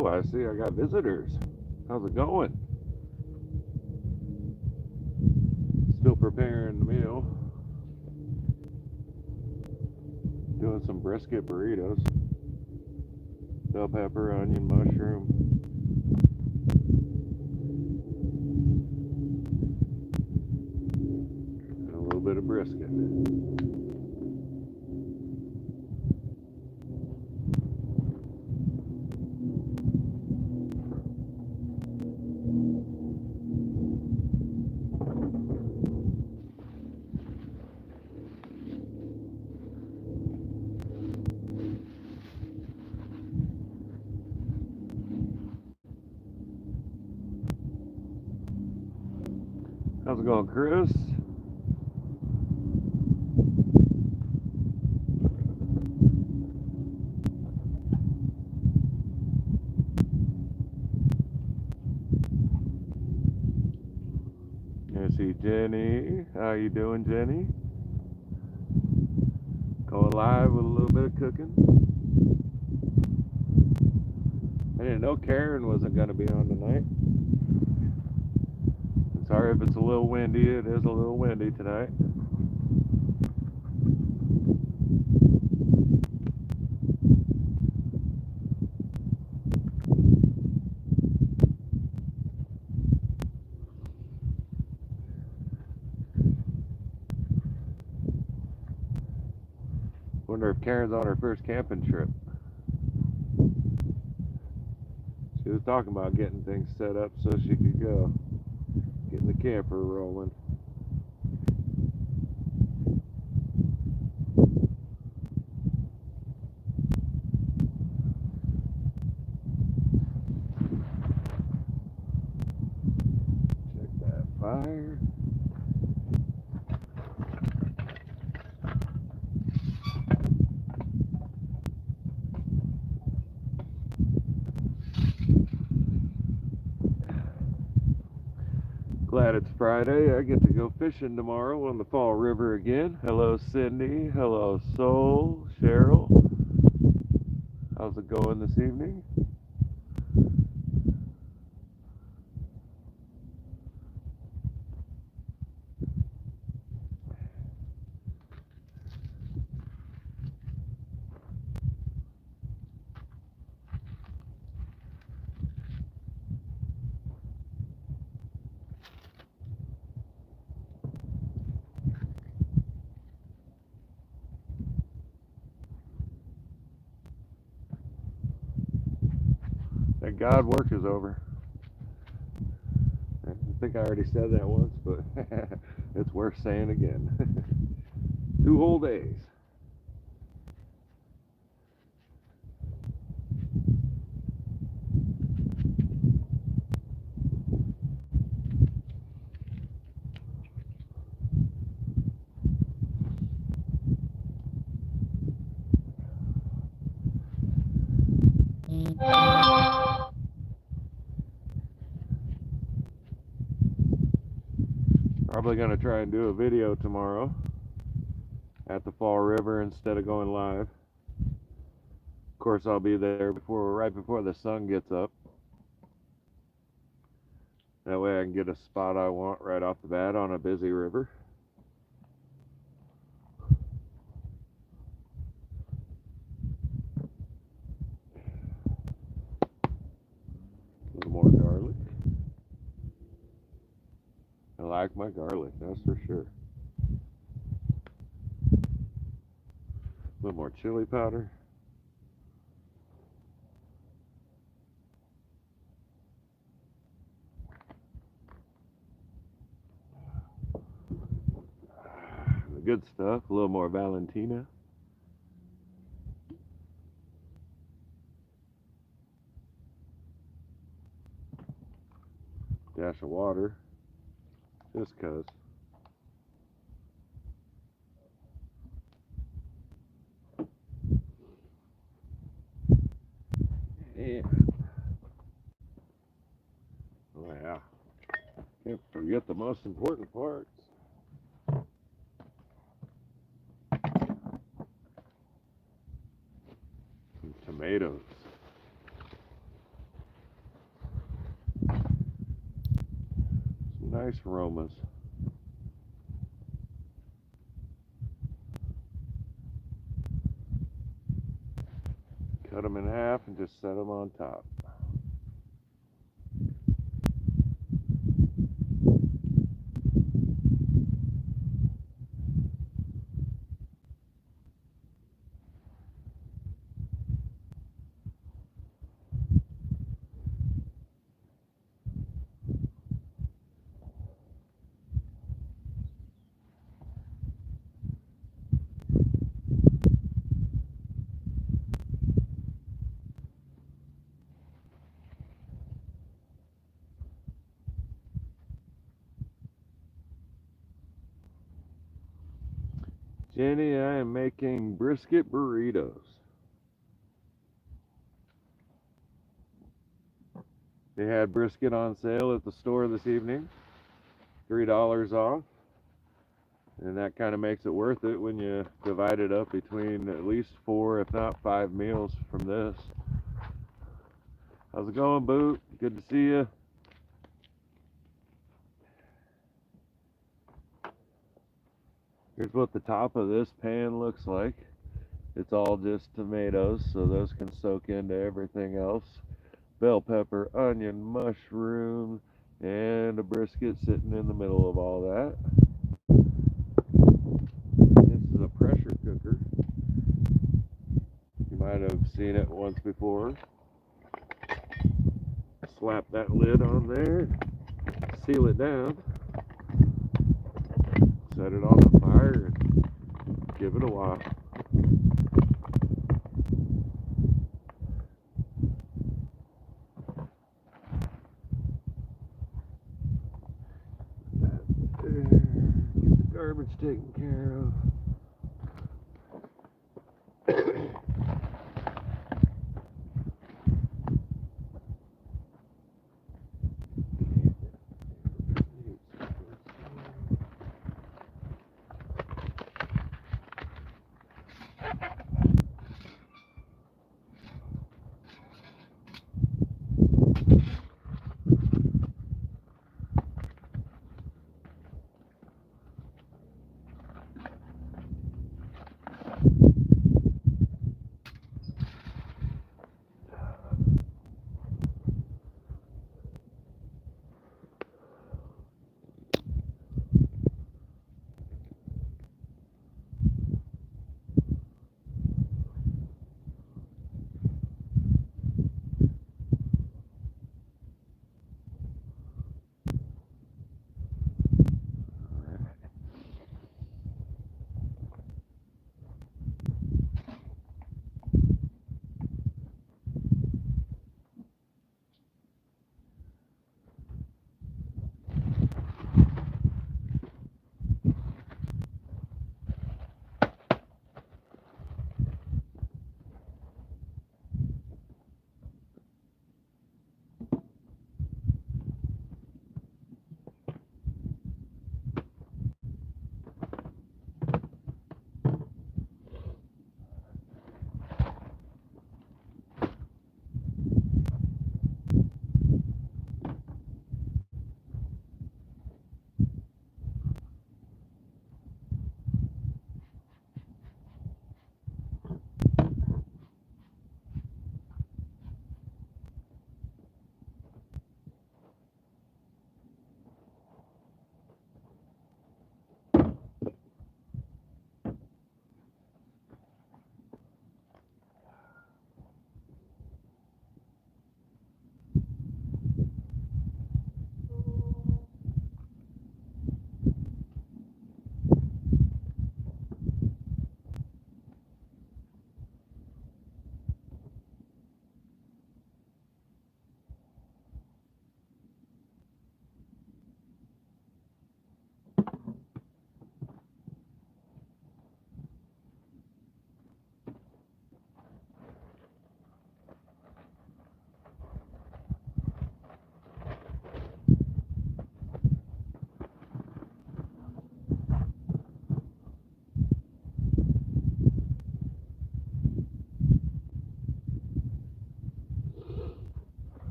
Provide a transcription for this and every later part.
Oh, I see. I got visitors. How's it going? Still preparing the meal. Doing some brisket burritos. Bell pepper, onion, mushroom. And a little bit of brisket. How's it going, Chris? I see Jenny. How you doing, Jenny? Going live with a little bit of cooking. I didn't know Karen wasn't going to be on tonight. Sorry if it's a little windy. It is a little windy tonight. Wonder if Karen's on her first camping trip. She was talking about getting things set up so she could go. Getting the camper rolling. Check that fire. Glad it's Friday. I get to go fishing tomorrow on the Fall River again. Hello, Cindy. Hello, Soul. Cheryl. How's it going this evening? Thank God work is over. I think I already said that once, but it's worth saying again. 2 whole days. Probably going to try and do a video tomorrow at the Fall River instead of going live. Of course, I'll be there right before the sun gets up. That way I can get a spot I want right off the bat on a busy river. A little more garlic. I like my garlic, that's for sure. A little more chili powder. The good stuff. A little more Valentina. Dash of water. Just cuz. Yeah. Oh yeah. Can't forget the most important parts. Some tomatoes. nice aromas. Cut them in half and just set them on top. Jenny, I am making brisket burritos. They had brisket on sale at the store this evening, $3 off. And that kind of makes it worth it when you divide it up between at least 4, if not 5 meals from this. How's it going, Boot? Good to see you. Here's what the top of this pan looks like. It's all just tomatoes, so those can soak into everything else. Bell pepper, onion, mushroom, and a brisket sitting in the middle of all that. This is a pressure cooker. You might have seen it once before. Slap that lid on there, seal it down, set it on the fire, and give it a while. Get the garbage taken care of.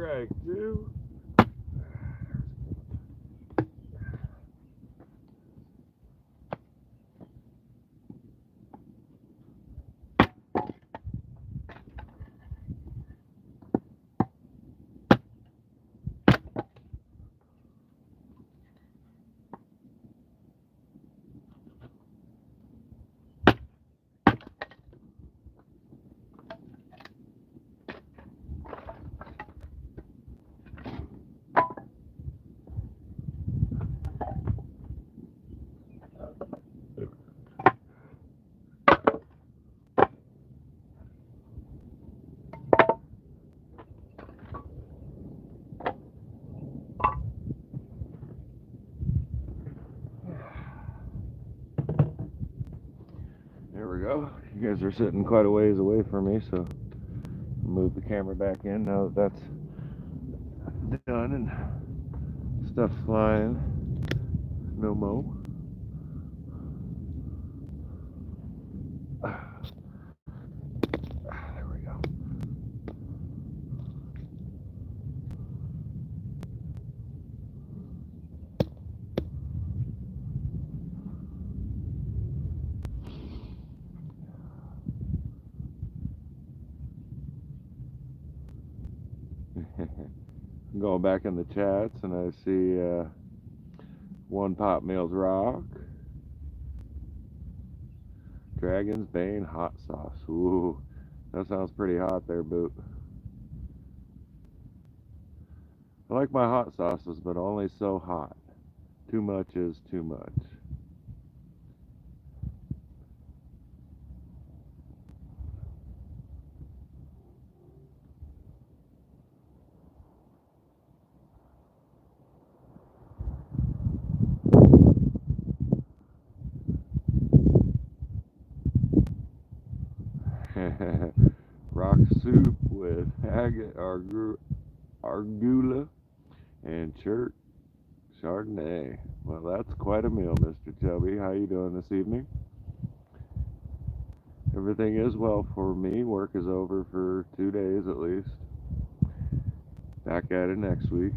strike two. There we go. You guys are sitting quite a ways away from me, so I'll move the camera back in now that that's done and stuff's flying. No mo. There we go. I'm going back in the chats and I see One Pot Meals Rock, Dragon's Bane hot sauce. Ooh, that sounds pretty hot there, Boot. I like my hot sauces, but only so hot. Too much is too much. Rock soup with agate, arugula, and chert Chardonnay. Well, that's quite a meal, Mr. Chubby. How you doing this evening? Everything is well for me. Work is over for 2 days at least. Back at it next week.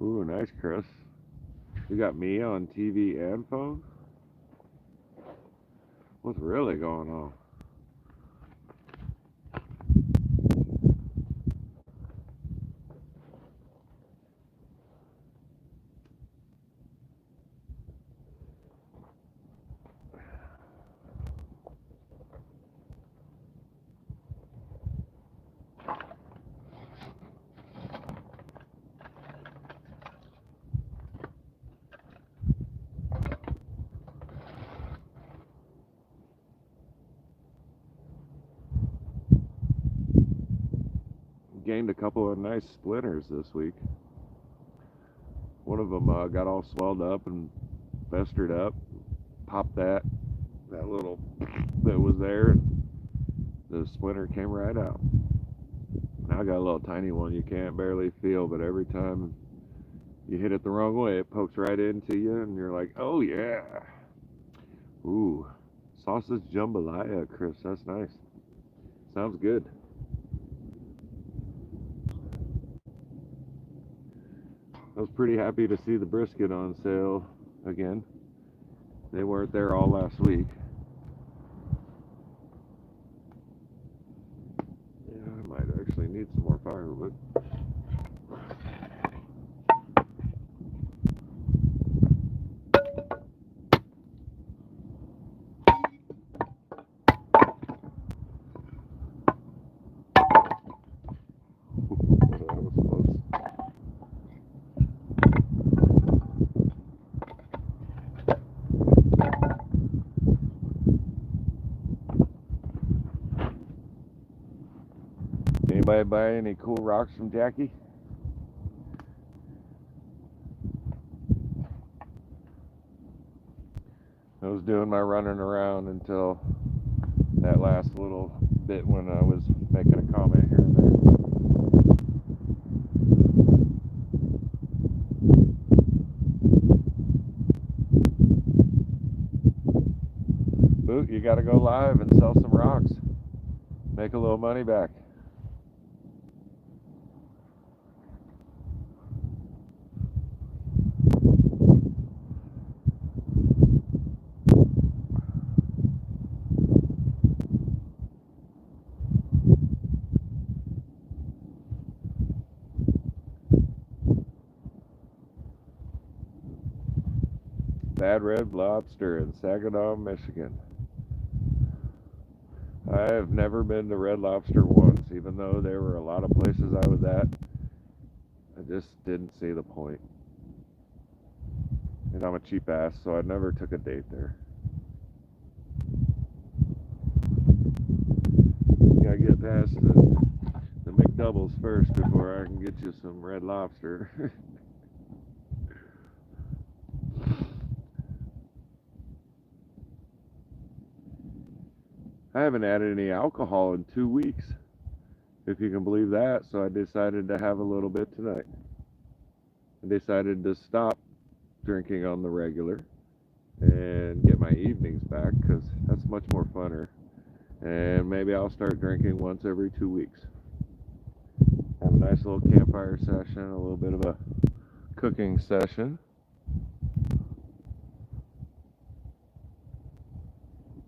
Ooh, nice, Chris. You got me on TV and phone? What's really going on? Gained a couple of nice splinters this week. One of them got all swelled up and festered up. Popped that little that was there, and the splinter came right out. Now I got a little tiny one you can't barely feel, but every time you hit it the wrong way, it pokes right into you, and you're like, oh yeah. Ooh, sausage jambalaya, Chris. That's nice. Sounds good. I was pretty happy to see the brisket on sale again. They weren't there all last week. Yeah, I might actually need some more firewood. Anybody buy any cool rocks from Jackie? I was doing my running around until that last little bit when I was making a comment here and there. boot, you got to go live and sell some rocks. Make a little money back. Bad Red Lobster in Saginaw, Michigan. I have never been to Red Lobster once, even though there were a lot of places I was at. I just didn't see the point. And I'm a cheap ass, so I never took a date there. Gotta get past the McDoubles first before I can get you some Red Lobster. I haven't added any alcohol in 2 weeks, if you can believe that, so I decided to have a little bit tonight. I decided to stop drinking on the regular and get my evenings back, because that's much more funner. And maybe I'll start drinking once every 2 weeks. Have a nice little campfire session, a little bit of a cooking session.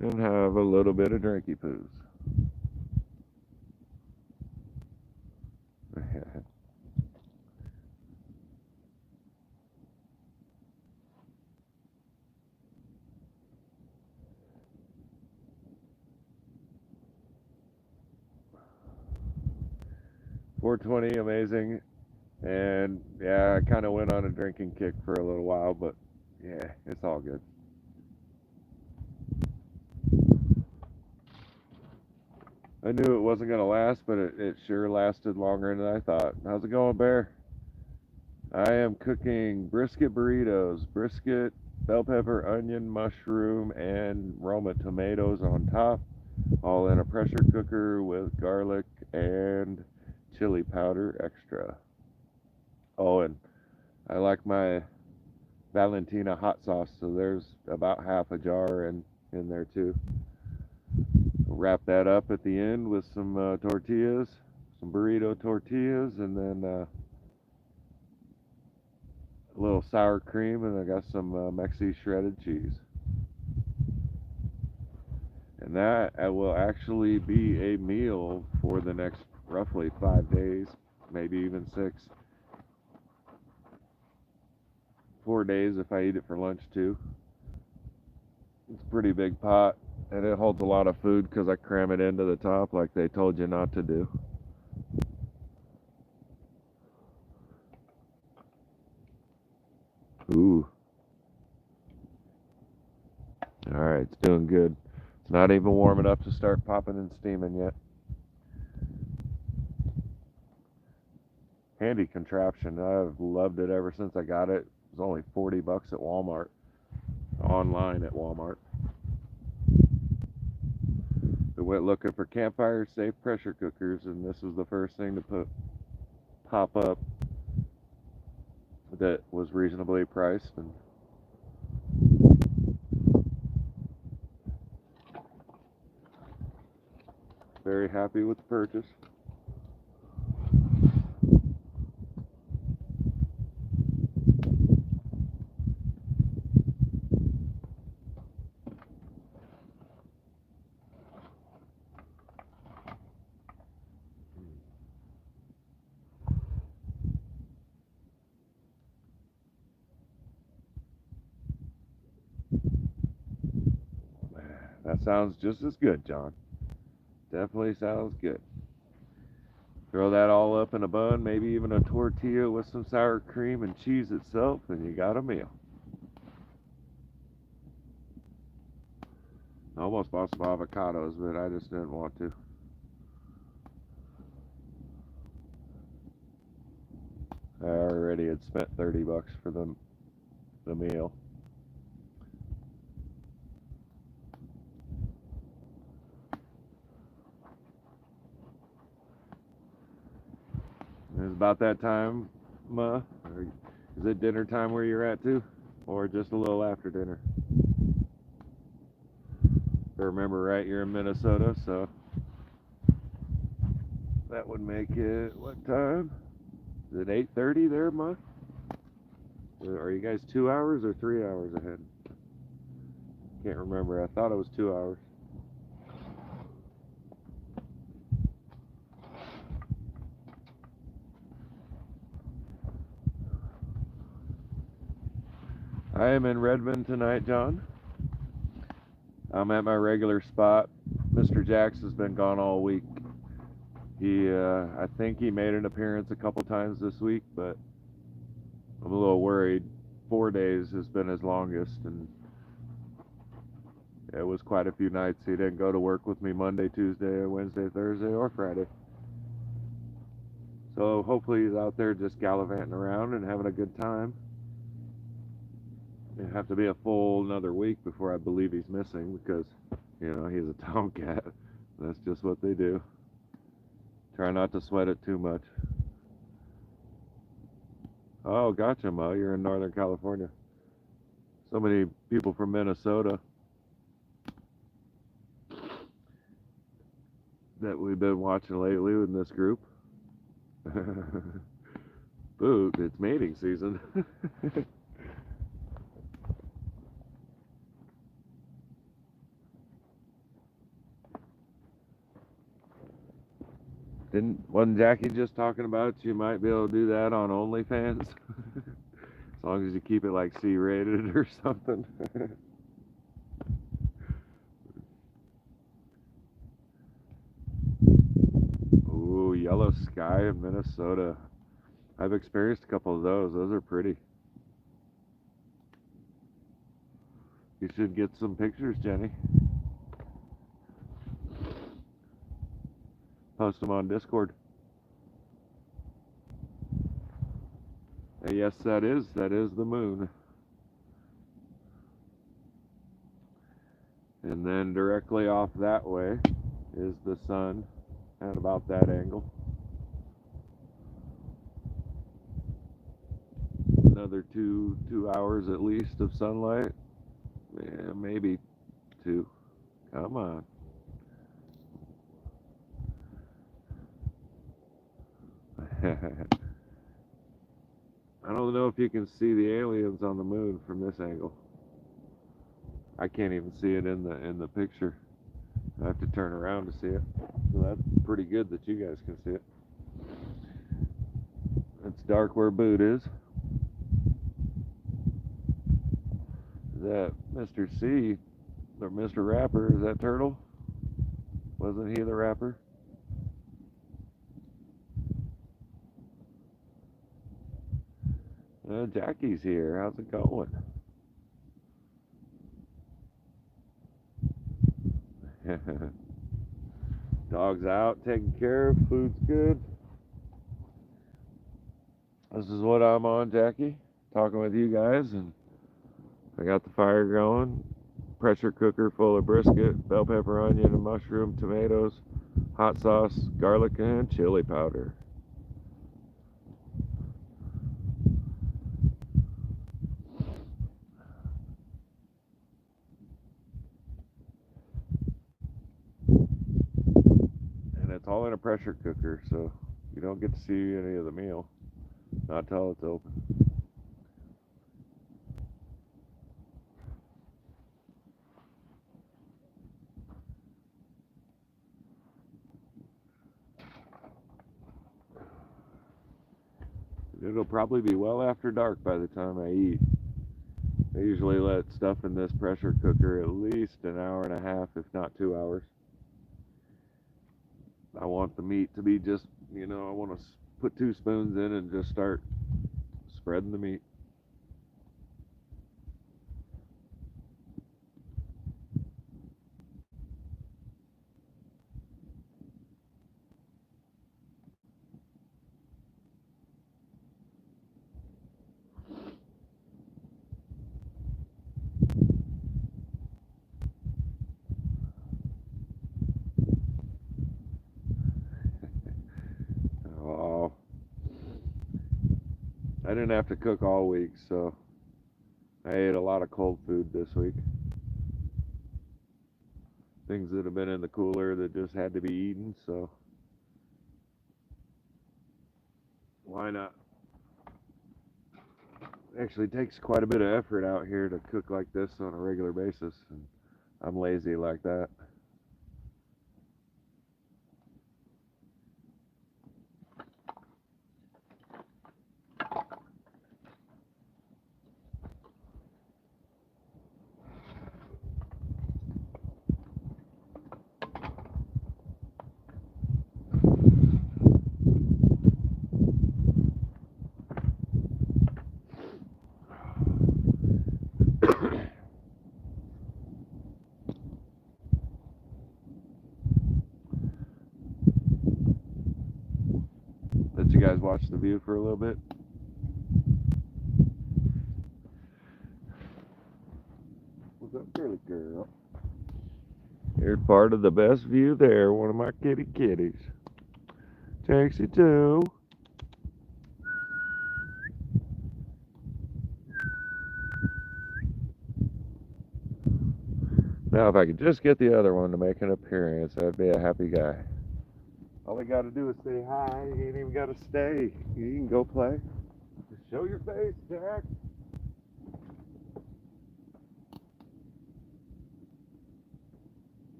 And have a little bit of drinky poos. .420, amazing. And yeah, I kind of went on a drinking kick for a little while, but yeah, it's all good. I knew it wasn't going to last, but it sure lasted longer than I thought. How's it going, Bear? I am cooking brisket burritos. Brisket, bell pepper, onion, mushroom, and Roma tomatoes on top. All in a pressure cooker with garlic and chili powder extra. Oh, and I like my Valentina hot sauce, so there's about half a jar in there too. Wrap that up at the end with some tortillas, some burrito tortillas, and then a little sour cream, and I got some Mexi shredded cheese. And that will actually be a meal for the next roughly 5 days, maybe even 6. 4 days if I eat it for lunch too. It's a pretty big pot, and it holds a lot of food because I cram it into the top like they told you not to do. Ooh. Alright, it's doing good. It's not even warm enough to start popping and steaming yet. Handy contraption. I've loved it ever since I got it. It was only $40 at Walmart. Online at Walmart. We went looking for campfire safe pressure cookers, and this was the first thing to pop up that was reasonably priced. And very happy with the purchase. That sounds just as good, John. Definitely sounds good. Throw that all up in a bun, maybe even a tortilla with some sour cream and cheese itself, and you got a meal. I almost bought some avocados, but I just didn't want to. I already had spent $30 for the meal. It's about that time, Ma. Or is it dinner time where you're at too? Or just a little after dinner? If I remember right, you're in Minnesota, so that would make it, what time? Is it 8:30 there, Ma? Are you guys 2 hours or 3 hours ahead? Can't remember. I thought it was 2 hours. I am in Redmond tonight, John. I'm at my regular spot. Mr. Jax has been gone all week. I think he made an appearance a couple times this week, but I'm a little worried. 4 days has been his longest, and it was quite a few nights. He didn't go to work with me Monday, Tuesday, Wednesday, Thursday, or Friday. So hopefully he's out there just gallivanting around and having a good time. It'll have to be a full another week before I believe he's missing, because, he's a tomcat. That's just what they do. Try not to sweat it too much. Oh, gotcha, Ma. You're in Northern California. So many people from Minnesota that we've been watching lately in this group. Boot, it's mating season. Wasn't Jackie just talking about you might be able to do that on OnlyFans? As long as you keep it like C-rated or something. Ooh, yellow sky in Minnesota. I've experienced a couple of those. Those are pretty. You should get some pictures, Jenny. Post them on Discord. Yes, that is the moon. And then directly off that way is the sun at about that angle. Another two hours at least of sunlight. Yeah, maybe 2. Come on. I don't know if you can see the aliens on the moon from this angle. I can't even see it in the picture. I have to turn around to see it. So that's pretty good that you guys can see it. It's dark where Boot is. Is that Mr. C or Mr. Rapper? Is that Turtle? Wasn't he the rapper? Jackie's here. How's it going? Dog's out, taken care of. Food's good. This is what I'm on, Jackie. Talking with you guys, and I got the fire going. Pressure cooker full of brisket, bell pepper, onion, and mushroom, tomatoes, hot sauce, garlic, and chili powder. And it's all in a pressure cooker, so you don't get to see any of the meal. Not till it's open. It'll probably be well after dark by the time I eat. I usually let stuff in this pressure cooker at least an hour and a half, if not 2 hours. I want the meat to be just, I want to put 2 spoons in and just start spreading the meat. Oh, I didn't have to cook all week, so I ate a lot of cold food this week. things that have been in the cooler that just had to be eaten, so why not? Actually takes quite a bit of effort out here to cook like this on a regular basis, and I'm lazy like that. Let you guys watch the view for a little bit. What's up, girly girl? Here's part of the best view there. One of my kitties. Taxi 2. Now, if I could just get the other one to make an appearance, I'd be a happy guy. All I gotta do is say hi. You ain't even gotta stay. You can go play. Just show your face, Jack.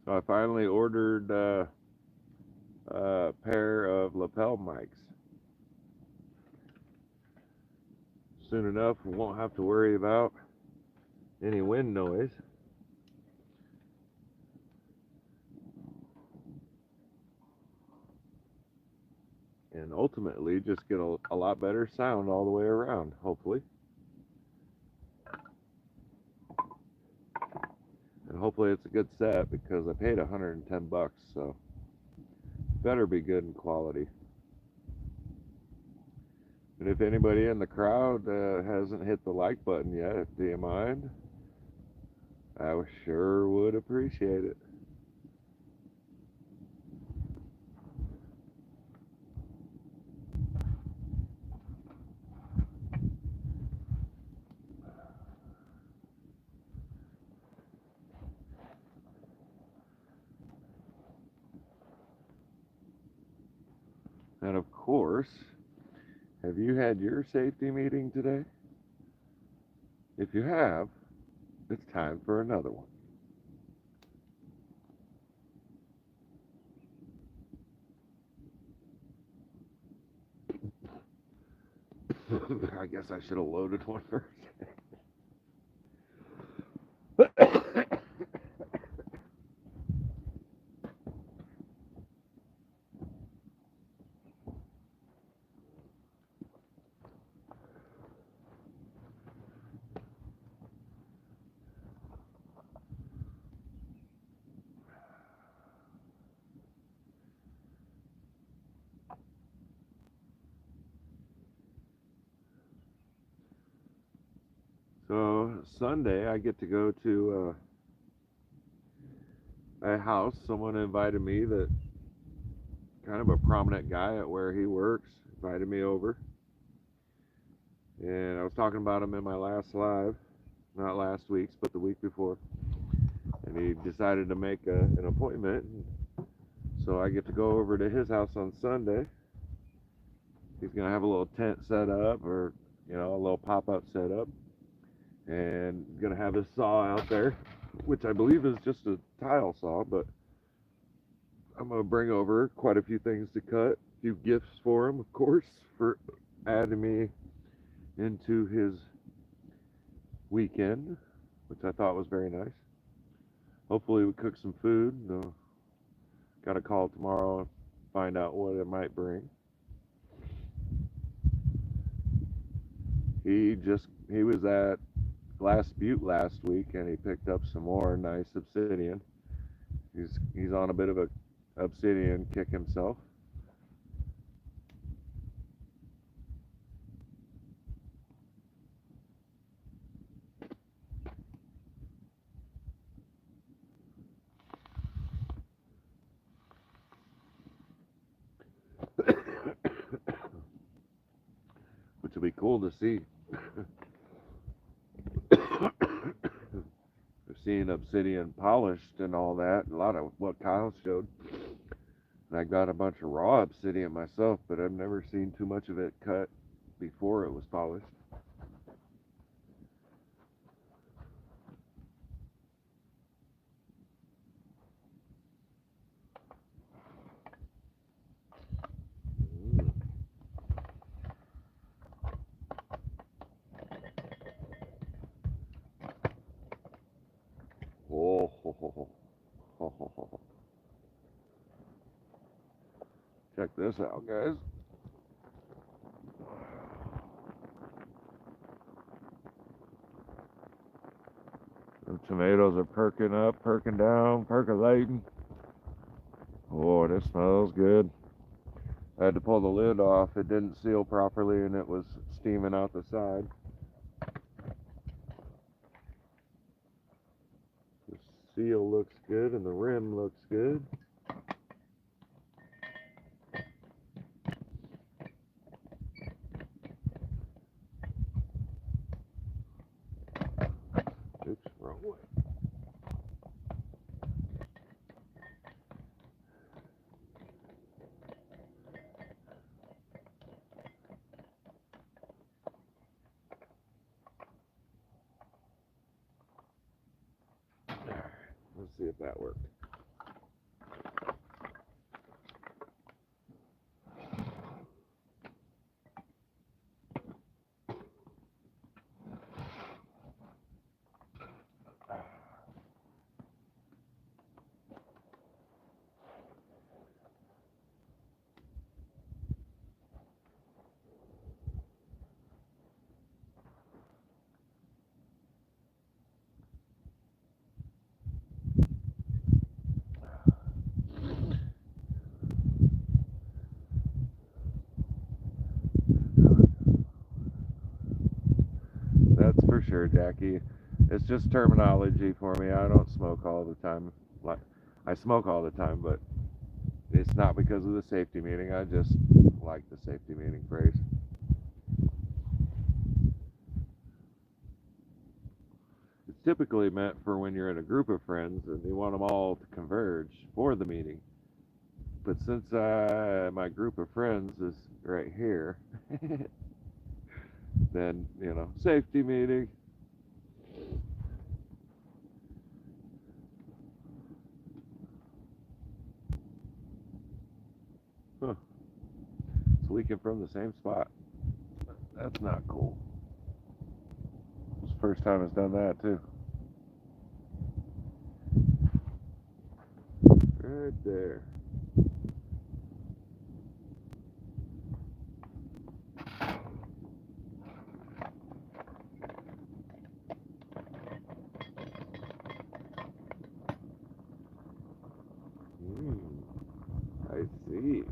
So I finally ordered a pair of lapel mics. Soon enough, we won't have to worry about any wind noise. And ultimately, just get a lot better sound all the way around, hopefully. And hopefully it's a good set because I paid 110 bucks, so better be good in quality. And if anybody in the crowd hasn't hit the like button yet, do you mind? I sure would appreciate it. And of course, have you had your safety meeting today? If you have, it's time for another one. I guess I should have loaded one first. So Sunday, I get to go to a house. Someone invited me, that kind of a prominent guy at where he works, invited me over. And I was talking about him in my last live, not last week's, but the week before. And he decided to make an appointment. So I get to go over to his house on Sunday. He's going to have a little tent set up, or, a little pop-up set up. And going to have his saw out there, which I believe is just a tile saw, but I'm going to bring over quite a few things to cut, a few gifts for him, of course, for adding me into his weekend, which I thought was very nice. Hopefully, we cook some food. Got a call tomorrow and find out what it might bring. He was at Glass Butte last week and he picked up some more nice obsidian. He's on a bit of a obsidian kick himself. Which will be cool to see. I've seen obsidian polished and all that, a lot of what Kyle showed. And I got a bunch of raw obsidian myself, but I've never seen too much of it cut before it was polished. Oh, ho, ho, ho. Ho, ho, ho. Check this out, guys. The tomatoes are perking up, perking down, percolating. Oh, this smells good. I had to pull the lid off. It didn't seal properly and it was steaming out the side. The seal looks good and the rim looks good. Oops, wrong way. Let's see if that worked. That's for sure, Jackie. It's just terminology for me. I don't smoke all the time. Like I smoke all the time, but it's not because of the safety meeting. I just like the safety meeting phrase. It's typically meant for when you're in a group of friends and you want them all to converge for the meeting. But since my group of friends is right here, then, safety meeting. Huh. It's leaking from the same spot. That's not cool. It's the first time it's done that, too. Right there. I see.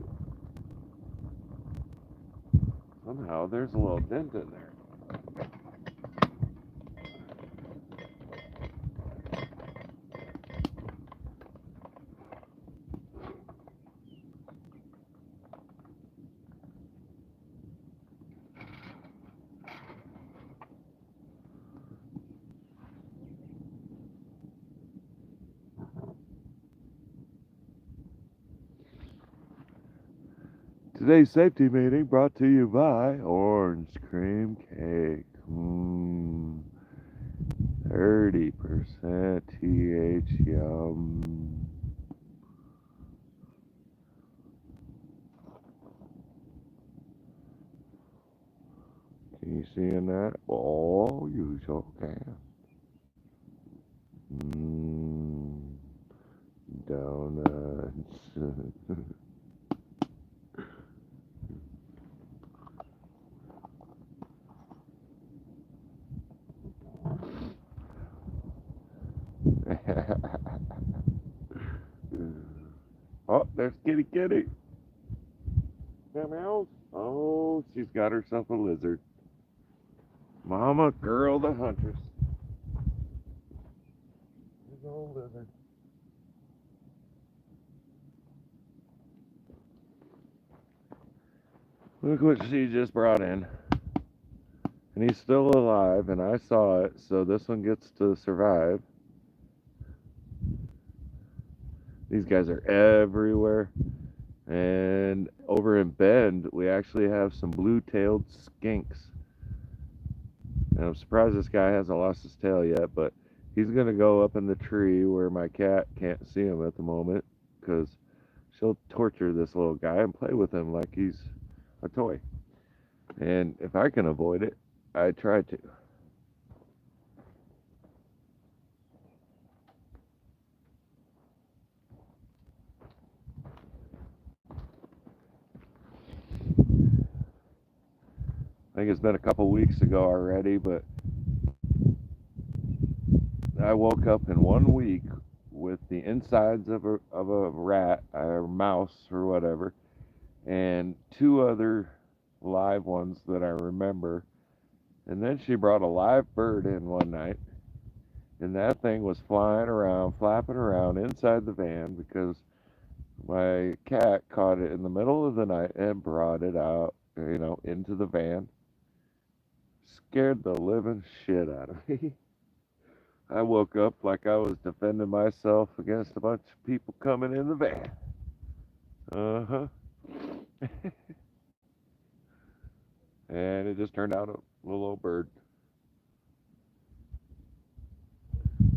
Somehow there's a little dent in there. Today's safety meeting brought to you by Orange Cream Cake. 30% TH, yum. seeing that? Oh, you sure can. Donuts. Oh, there's Kitty Kitty. Meow. Oh, she's got herself a lizard. Mama girl the huntress. There's a old lizard. Look what she just brought in. And he's still alive, and I saw it, so this one gets to survive. These guys are everywhere. And over in Bend, we actually have some blue-tailed skinks. And I'm surprised this guy hasn't lost his tail yet, but he's going to go up in the tree where my cat can't see him at the moment, because she'll torture this little guy and play with him like he's a toy. And if I can avoid it, I try to. I think it's been a couple weeks ago already, but I woke up in 1 week with the insides of a rat or mouse or whatever, and two other live ones that I remember. And then she brought a live bird in one night, and that thing was flying around, flapping around inside the van because my cat caught it in the middle of the night and brought it out, into the van. Scared the living shit out of me. I woke up like I was defending myself against a bunch of people coming in the van. Uh-huh. And it just turned out a little old bird.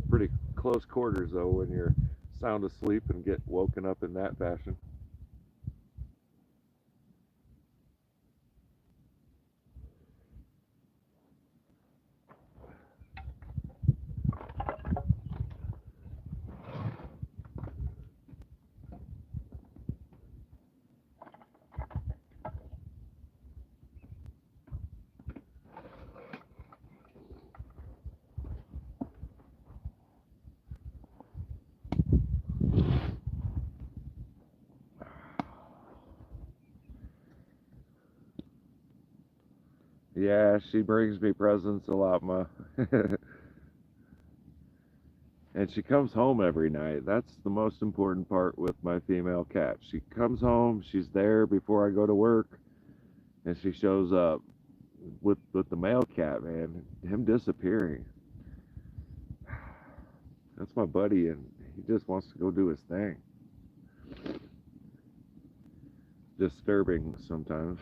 Pretty close quarters, though, when you're sound asleep and get woken up in that fashion. Yeah, she brings me presents a lot, Ma. And she comes home every night. That's the most important part with my female cat. She comes home, she's there before I go to work, and she shows up. With the male cat, man, him disappearing. That's my buddy, and he just wants to go do his thing. Disturbing sometimes.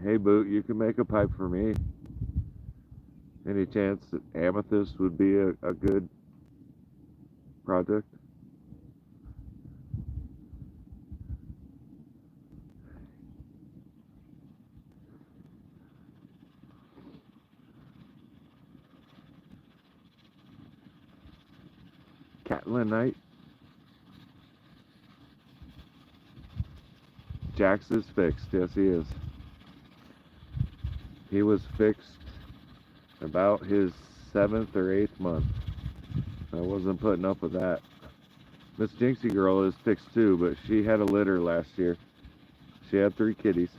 Hey, Boot, you can make a pipe for me. Any chance that amethyst would be a good project? Catlin Knight? Jax is fixed. Yes, he is. He was fixed about his 7th or 8th month. I wasn't putting up with that. Miss Jinxie Girl is fixed too, but she had a litter last year. She had 3 kitties.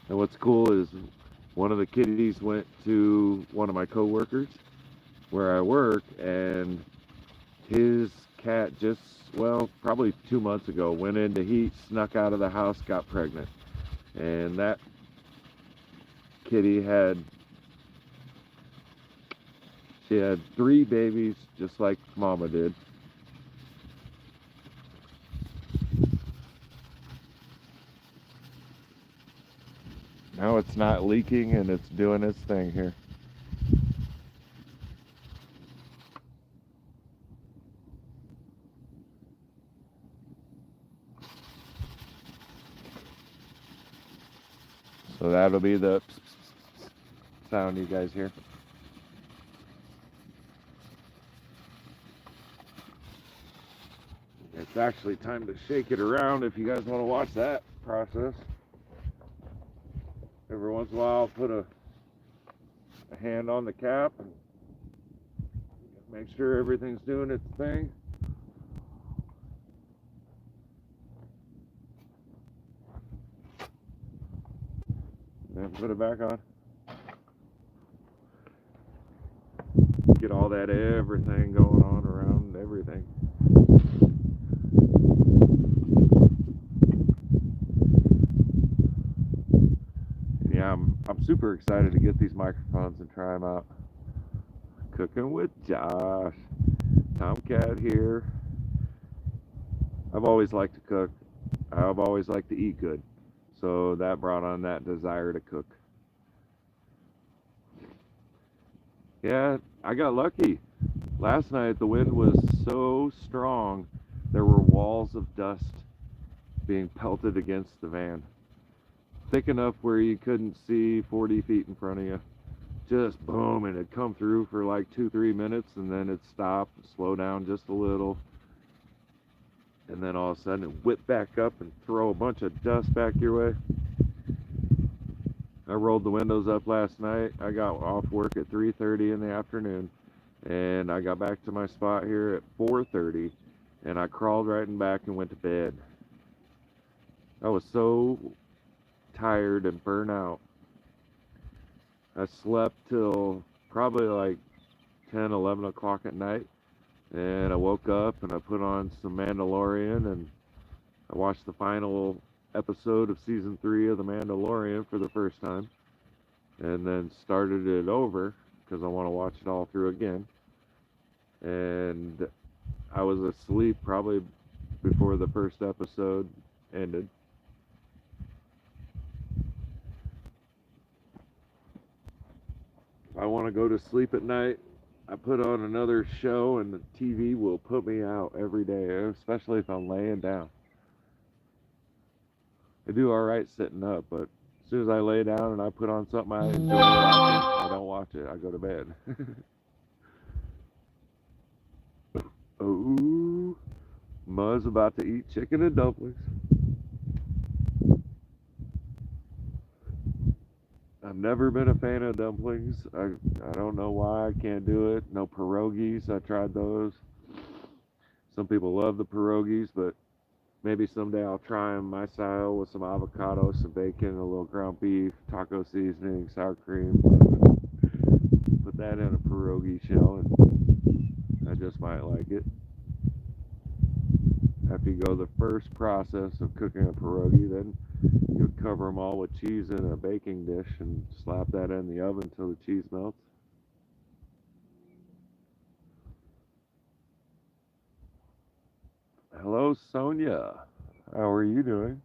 And what's cool is one of the kitties went to one of my coworkers where I work, and his cat just, probably 2 months ago, went into heat, snuck out of the house, got pregnant. And that kitty had 3 babies just like Mama did. Now it's not leaking and it's doing its thing here. So that'll be the sound you guys hear. It's actually time to shake it around if you guys want to watch that process. Every once in a while I'll put a hand on the cap and make sure everything's doing its thing. Then put it back on. Get all that everything going on around everything. Yeah, I'm super excited to get these microphones and try them out. Cooking with Josh. Tomcat here. I've always liked to cook. I've always liked to eat good. So that brought on that desire to cook. Yeah, I got lucky. Last night the wind was so strong, there were walls of dust being pelted against the van. Thick enough where you couldn't see 40 feet in front of you. Just boom, and it'd come through for like 2-3 minutes, and then it'd stop, slow down just a little, and then all of a sudden it whip back up and throw a bunch of dust back your way. I rolled the windows up last night. I got off work at 3:30 in the afternoon, and I got back to my spot here at 4:30, and I crawled right in back and went to bed. I was so tired and burnt out. I slept till probably like 10, 11 o'clock at night, and I woke up and I put on some Mandalorian, and I watched the final episode of season 3 of The Mandalorian for the first time, and then started it over because I want to watch it all through again. And I was asleep probably before the first episode ended. If I want to go to sleep at night, I put on another show, and the TV will put me out every day, especially if I'm laying down. I do all right sitting up, but as soon as I lay down and I put on something I enjoy watching, I don't watch it. I go to bed. Oh, Ma's about to eat chicken and dumplings. I've never been a fan of dumplings. I don't know why I can't do it. No pierogies. I tried those. Some people love the pierogies, but maybe someday I'll try them my style with some avocado, some bacon, a little ground beef, taco seasoning, sour cream. Put that in a pierogi shell, and I just might like it. After you go the first process of cooking a pierogi, then you cover them all with cheese in a baking dish and slap that in the oven until the cheese melts. Hello, Sonia. How are you doing?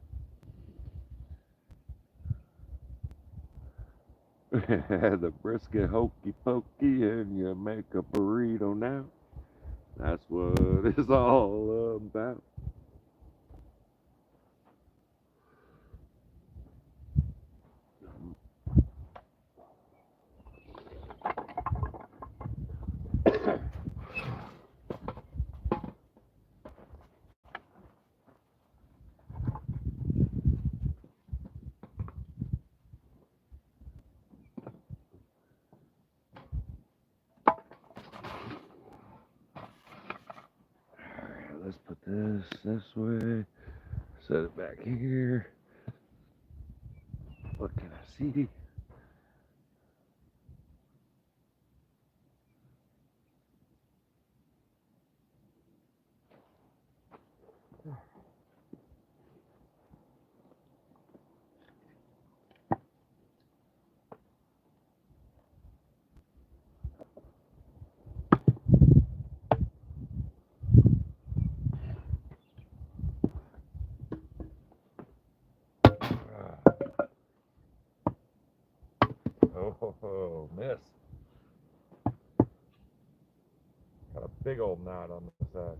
The brisket hokey pokey, and you make a burrito now. That's what it's all about. Alright, let's put this way. Set it back here. What can I see? Oh, miss. Got a big old knot on the side.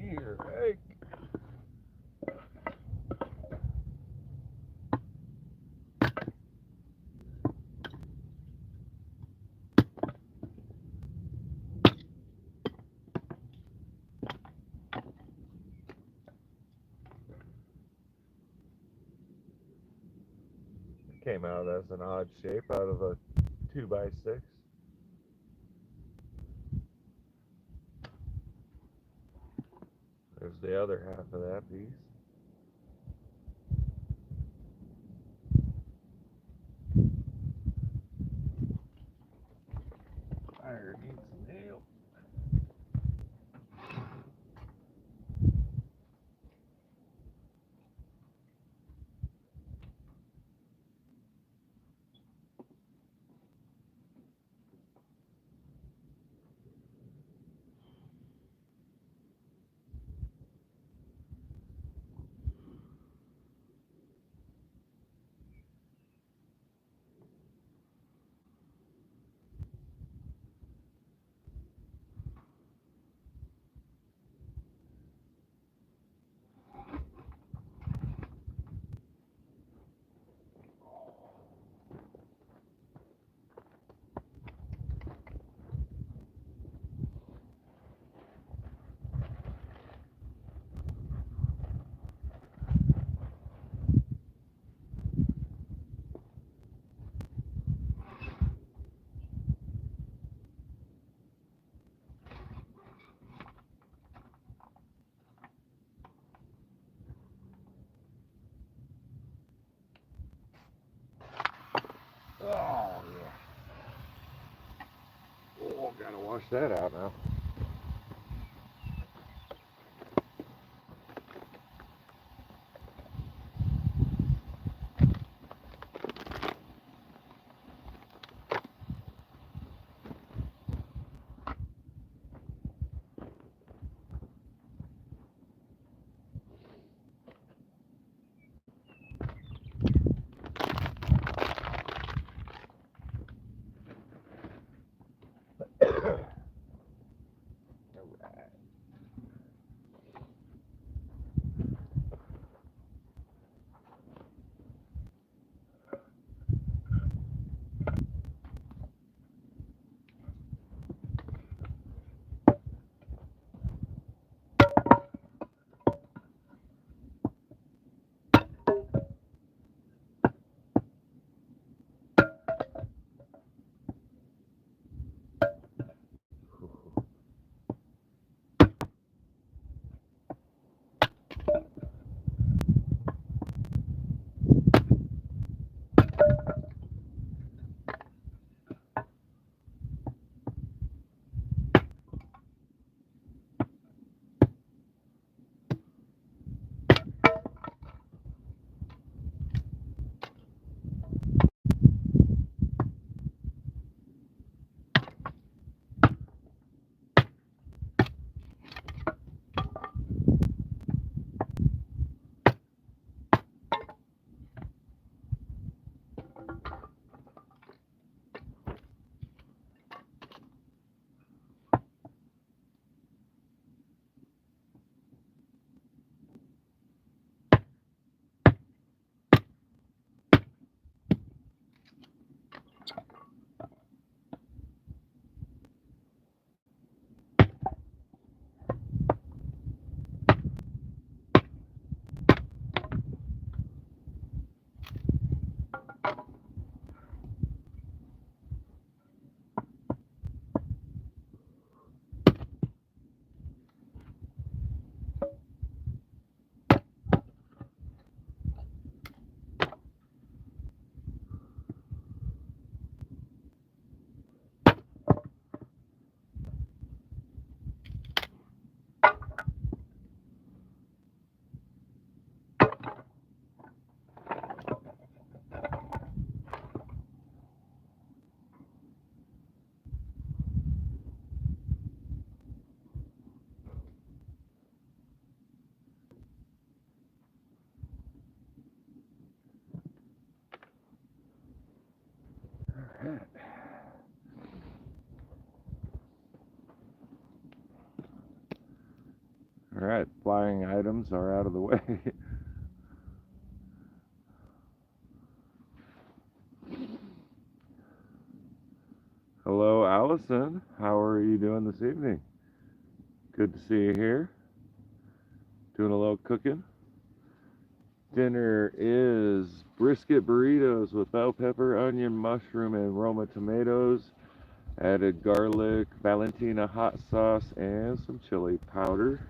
Steer egg. Came out as an odd shape out of a 2x6. There's the other half of that piece. Fire needs a nail. Oh, yeah. Oh, gotta wash that out now. Alright, flying items are out of the way. Hello, Allison. How are you doing this evening? Good to see you here. Doing a little cooking. Dinner is brisket burritos with bell pepper, onion, mushroom, and Roma tomatoes. Added garlic, Valentina hot sauce, and some chili powder.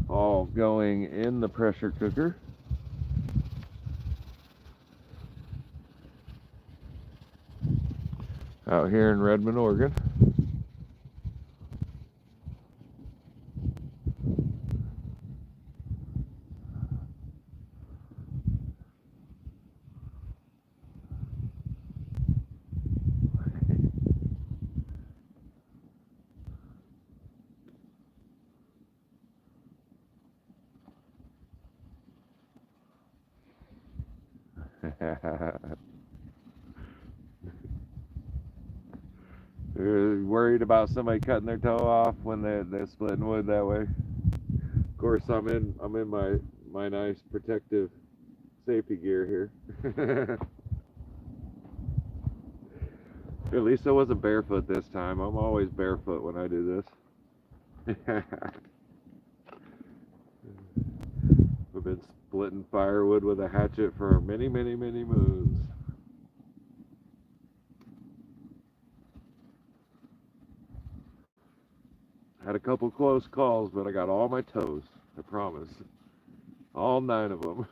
All going in the pressure cooker. Out here in Redmond, Oregon. You're worried about somebody cutting their toe off when they're splitting wood that way. Of course, I'm in my nice protective safety gear here. At least I wasn't barefoot this time. I'm always barefoot when I do this. I've been splitting firewood with a hatchet for many, many, many moons. Had a couple close calls, but I got all my toes. I promise. All 9 of them.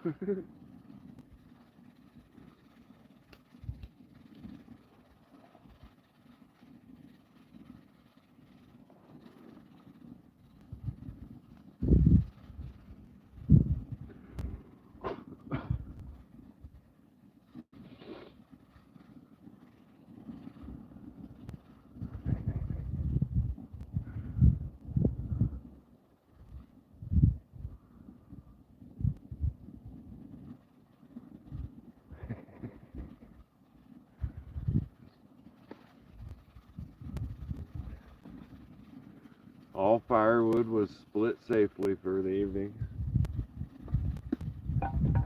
All firewood was split safely for the evening.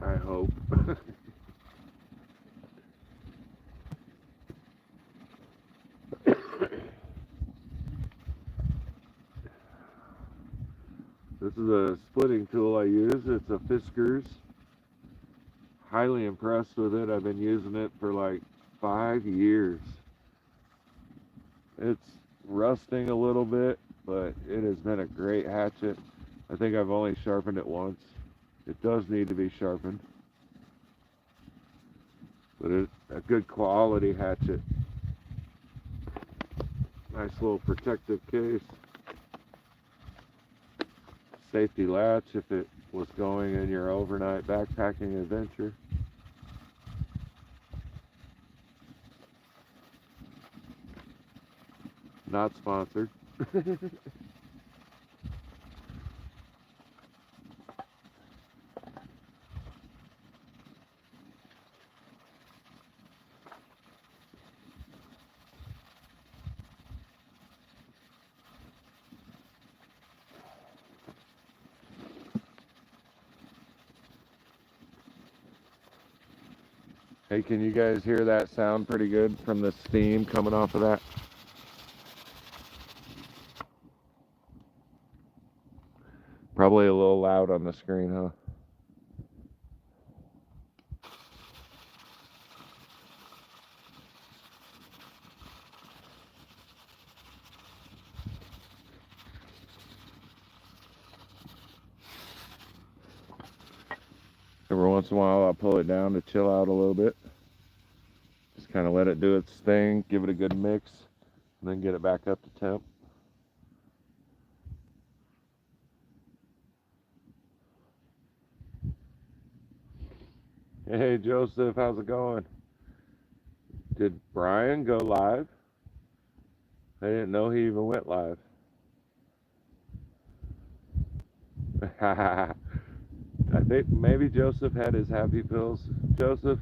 I hope. This is a splitting tool I use. It's a Fiskars. Highly impressed with it. I've been using it for like 5 years. It's rusting a little bit, but it has been a great hatchet. I think I've only sharpened it once. It does need to be sharpened, but it's a good quality hatchet. Nice little protective case. Safety latch if it was going in your overnight backpacking adventure. Not sponsored. Hey, can you guys hear that sound pretty good from the steam coming off of that? Probably a little loud on the screen, huh? Every once in a while I'll pull it down to chill out a little bit. Just kind of let it do its thing, give it a good mix, and then get it back up to temp. Hey Joseph, how's it going? Did Brian go live? I didn't know he even went live. I think maybe Joseph had his happy pills. Joseph,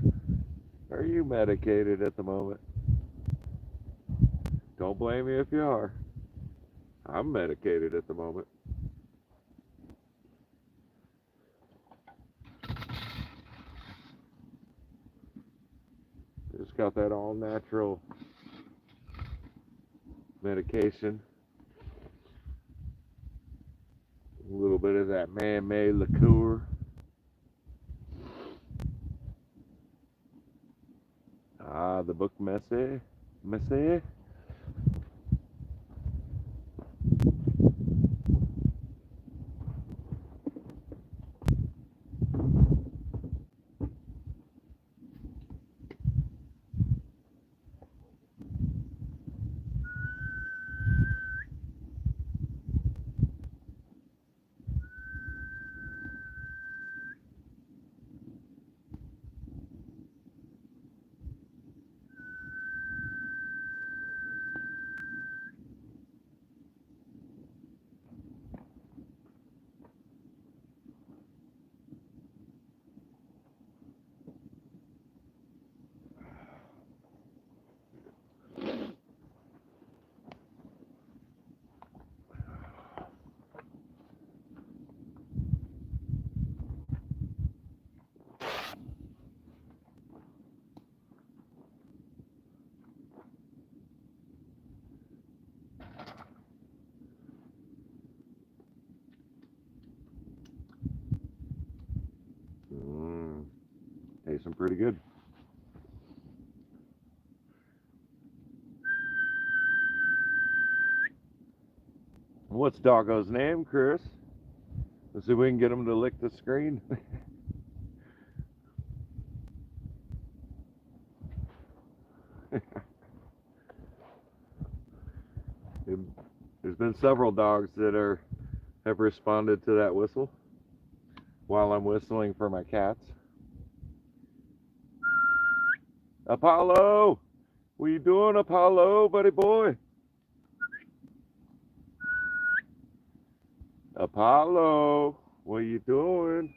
are you medicated at the moment? Don't blame me if you are. I'm medicated at the moment. got that all natural medication. A little bit of that man-made liqueur. Ah, the book Messy. Messy. Tasting pretty good. What's Doggo's name, Chris? Let's see if we can get him to lick the screen. There's been several dogs that have responded to that whistle while I'm whistling for my cats. Apollo! What you doing, Apollo, buddy boy? Apollo, what you doing?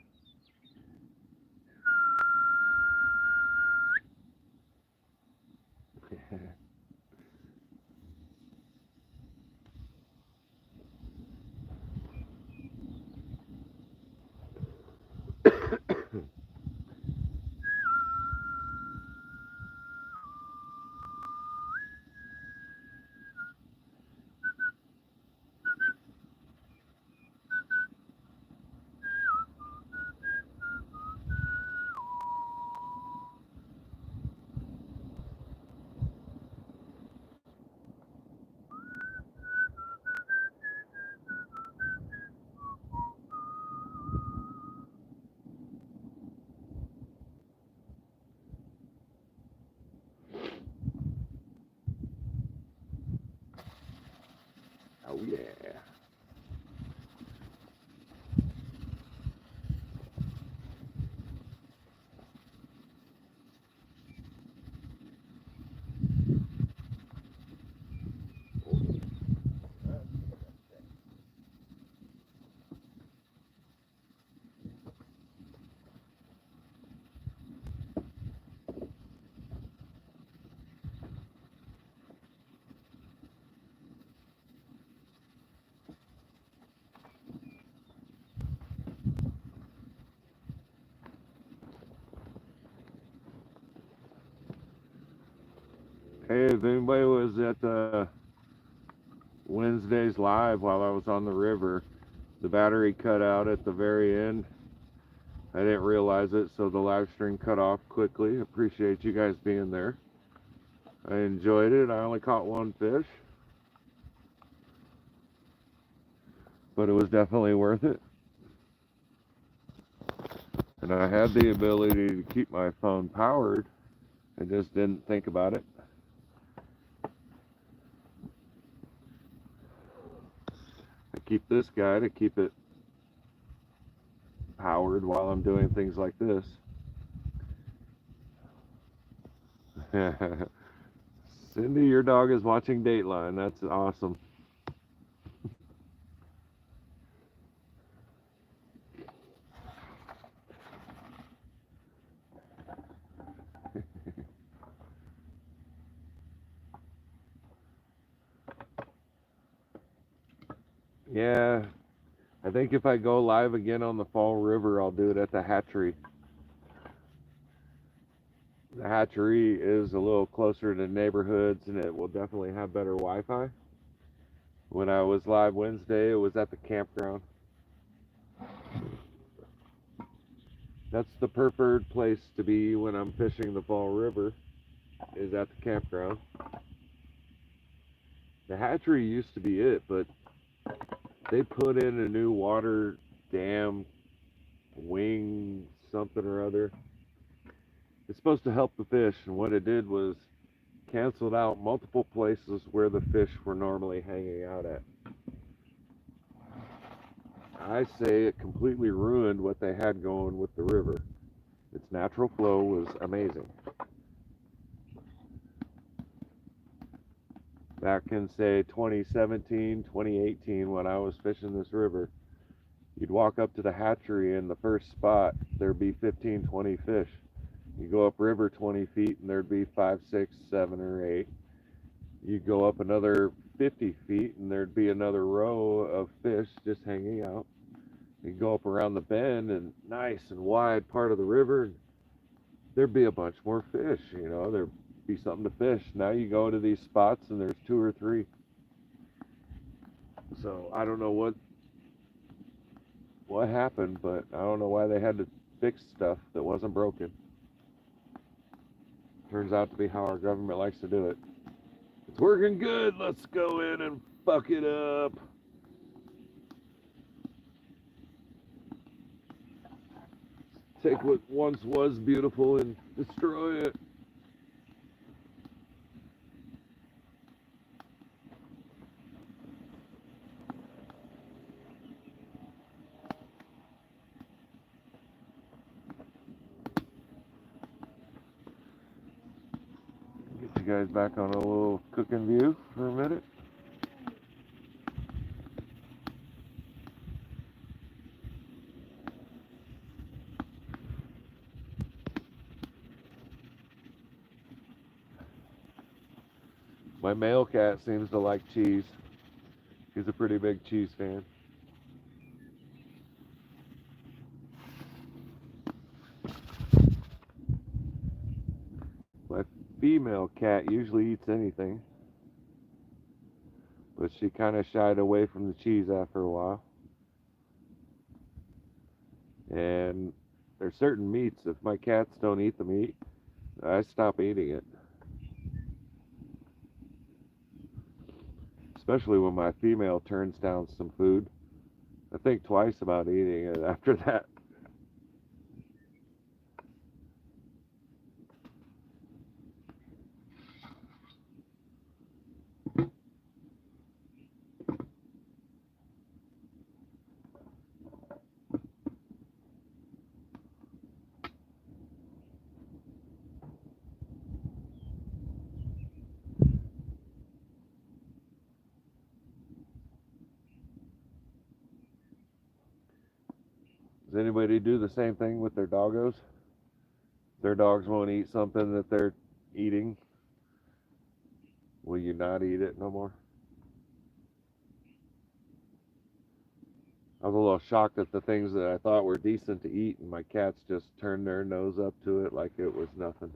Oh yeah. Hey, if anybody was at Wednesday's live while I was on the river, the battery cut out at the very end. I didn't realize it, so the live stream cut off quickly. Appreciate you guys being there. I enjoyed it. I only caught one fish, but it was definitely worth it. And I had the ability to keep my phone powered. I just didn't think about it. I keep this guy to keep it powered while I'm doing things like this. Cindy, your dog is watching Dateline. That's awesome. Yeah, I think if I go live again on the Fall River, I'll do it at the hatchery. The hatchery is a little closer to neighborhoods and it will definitely have better Wi-Fi. When I was live Wednesday, it was at the campground. That's the preferred place to be when I'm fishing the Fall River, is at the campground. The hatchery used to be it, but they put in a new water dam wing something or other. It's supposed to help the fish, and what it did was canceled out multiple places where the fish were normally hanging out at. I say it completely ruined what they had going with the river. Its natural flow was amazing. Back in, say, 2017, 2018, when I was fishing this river, you'd walk up to the hatchery and the first spot, there'd be 15, 20 fish. You go up river 20 feet and there'd be 5, 6, 7, or 8. You go up another 50 feet and there'd be another row of fish just hanging out. You go up around the bend and nice and wide part of the river, and there'd be a bunch more fish, you know, there'd be something to fish. Now you go to these spots and there's 2 or 3. So I don't know what happened, but I don't know why they had to fix stuff that wasn't broken. Turns out to be how our government likes to do it. It's working good, let's go in and fuck it up. Take what once was beautiful and destroy it. Get you guys back on a little cooking view for a minute. My male cat seems to like cheese. He's a pretty big cheese fan. My female cat usually eats anything, but she kind of shied away from the cheese after a while. And there's certain meats, if my cats don't eat the meat, I stop eating it. Especially when my female turns down some food. I think twice about eating it after that. Does anybody do the same thing with their doggos? Their dogs won't eat something that they're eating. Will you not eat it no more? I was a little shocked at the things that I thought were decent to eat, and my cats just turned their nose up to it like it was nothing.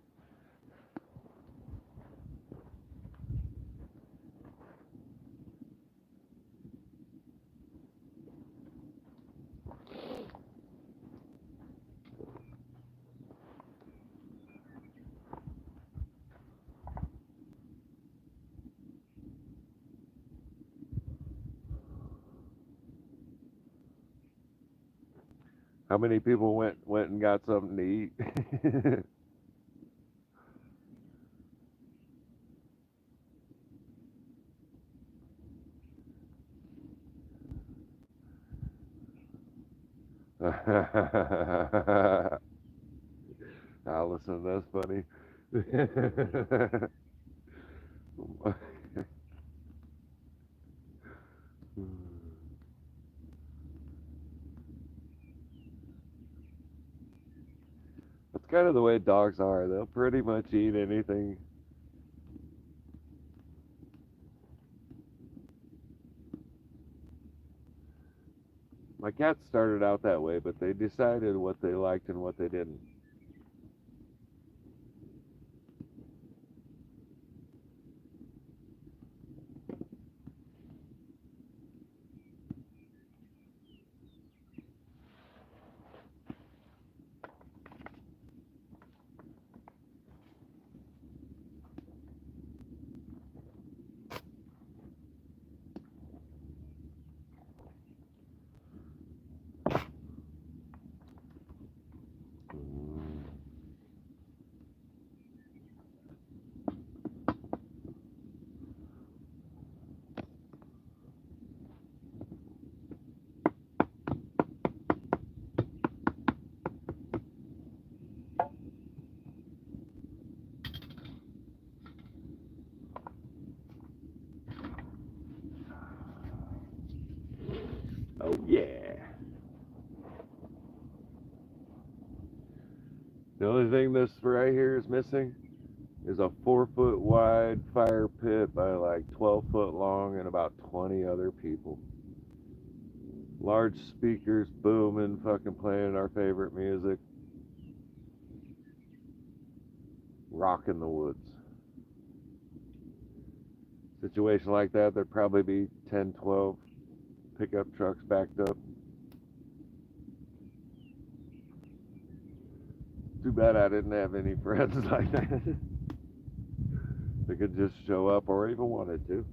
How many people went and got something to eat? Allison, that's funny. That's kind of the way dogs are. They'll pretty much eat anything. My cats started out that way, but they decided what they liked and what they didn't. Oh yeah. The only thing this right here is missing is a 4-foot wide fire pit by like 12-foot long and about 20 other people. Large speakers booming, fucking playing our favorite music. Rocking the woods. Situation like that, there'd probably be 10, 12 pickup trucks backed up. Too bad I didn't have any friends like that. They could just show up or even wanted to.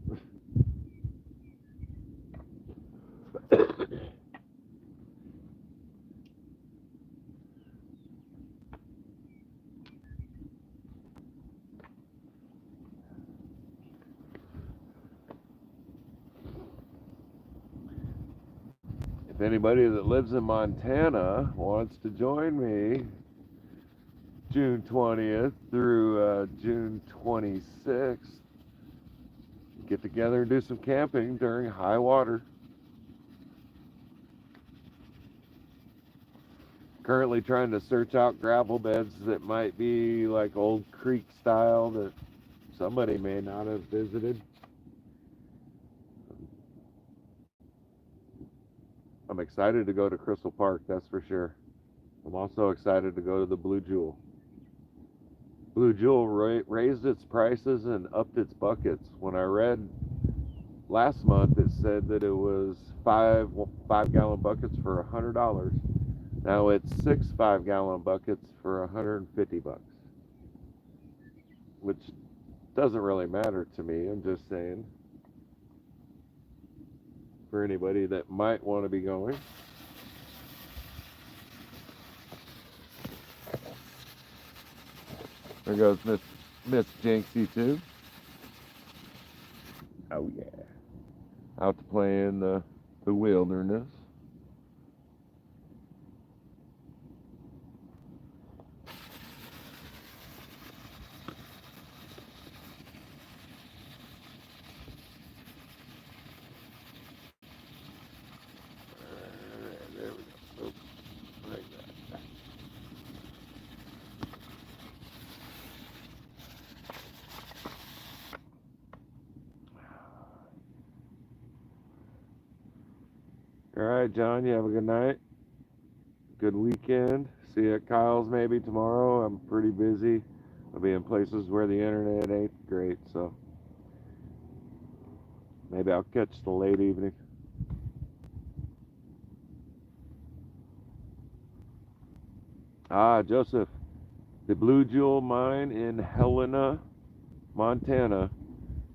If anybody that lives in Montana wants to join me June 20th through June 26th, get together and do some camping during high water. Currently trying to search out gravel beds that might be like old creek style that somebody may not have visited. I'm excited to go to Crystal Park, that's for sure. I'm also excited to go to the Blue Jewel. Blue Jewel raised its prices and upped its buckets. When I read last month, it said that it was five-gallon buckets for $100. Now it's 6 5-gallon buckets for $150, which doesn't really matter to me. I'm just saying, for anybody that might want to be going. There goes Miss Jinxie too. Oh yeah. Out to play in the wilderness. There we go. Oops. Like that. All right, John, you have a good night. Good weekend. See you at Kyle's maybe tomorrow. I'm pretty busy. I'll be in places where the internet ain't great, so maybe I'll catch the late evening. Joseph, the Blue Jewel mine in Helena, Montana.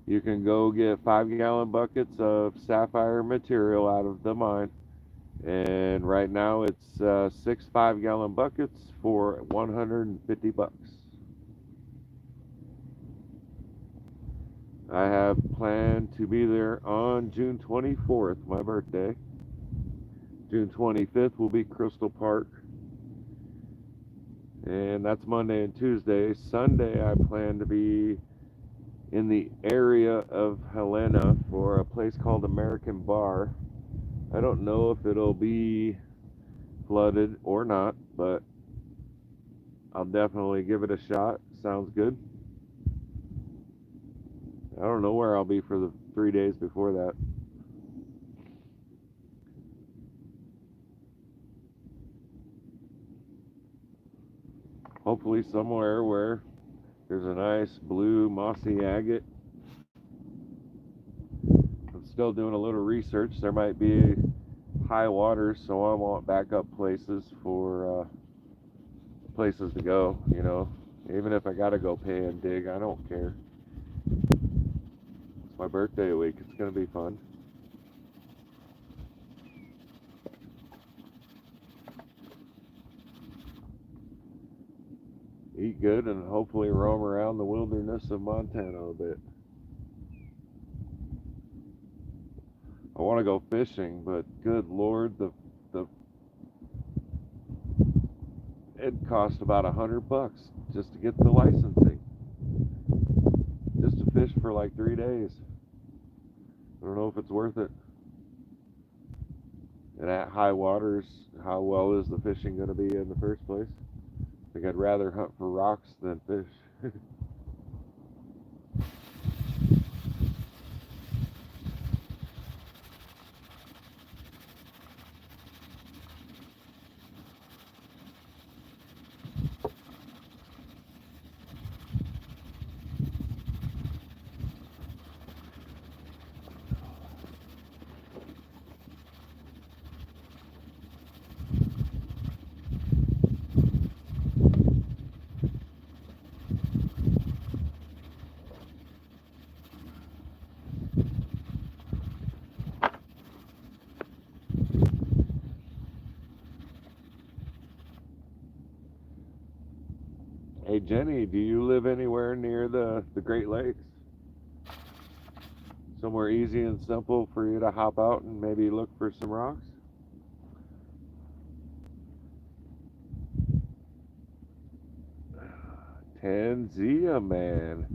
You can go get 5-gallon buckets of sapphire material out of the mine. And right now it's 6 5-gallon buckets for $150. I have planned to be there on June 24th, my birthday. June 25th will be Crystal Park. And that's Monday and Tuesday. Sunday I plan to be in the area of Helena for a place called American Bar. I don't know if it'll be flooded or not, but I'll definitely give it a shot. Sounds good. I don't know where I'll be for the 3 days before that. Hopefully somewhere where there's a nice blue mossy agate. I'm still doing a little research. There might be high water, so I want backup places for places to go, you know. Even if I gotta go pay and dig, I don't care. It's my birthday week. It's gonna be fun. Eat good and hopefully roam around the wilderness of Montana a bit. I want to go fishing, but good Lord, it cost about $100 just to get the licensing, just to fish for like 3 days. I don't know if it's worth it. And at high waters, how well is the fishing going to be in the first place? I think I'd rather hunt for rocks than fish. Hey Jenny, do you live anywhere near the Great Lakes? Somewhere easy and simple for you to hop out and maybe look for some rocks? Tanzia, man.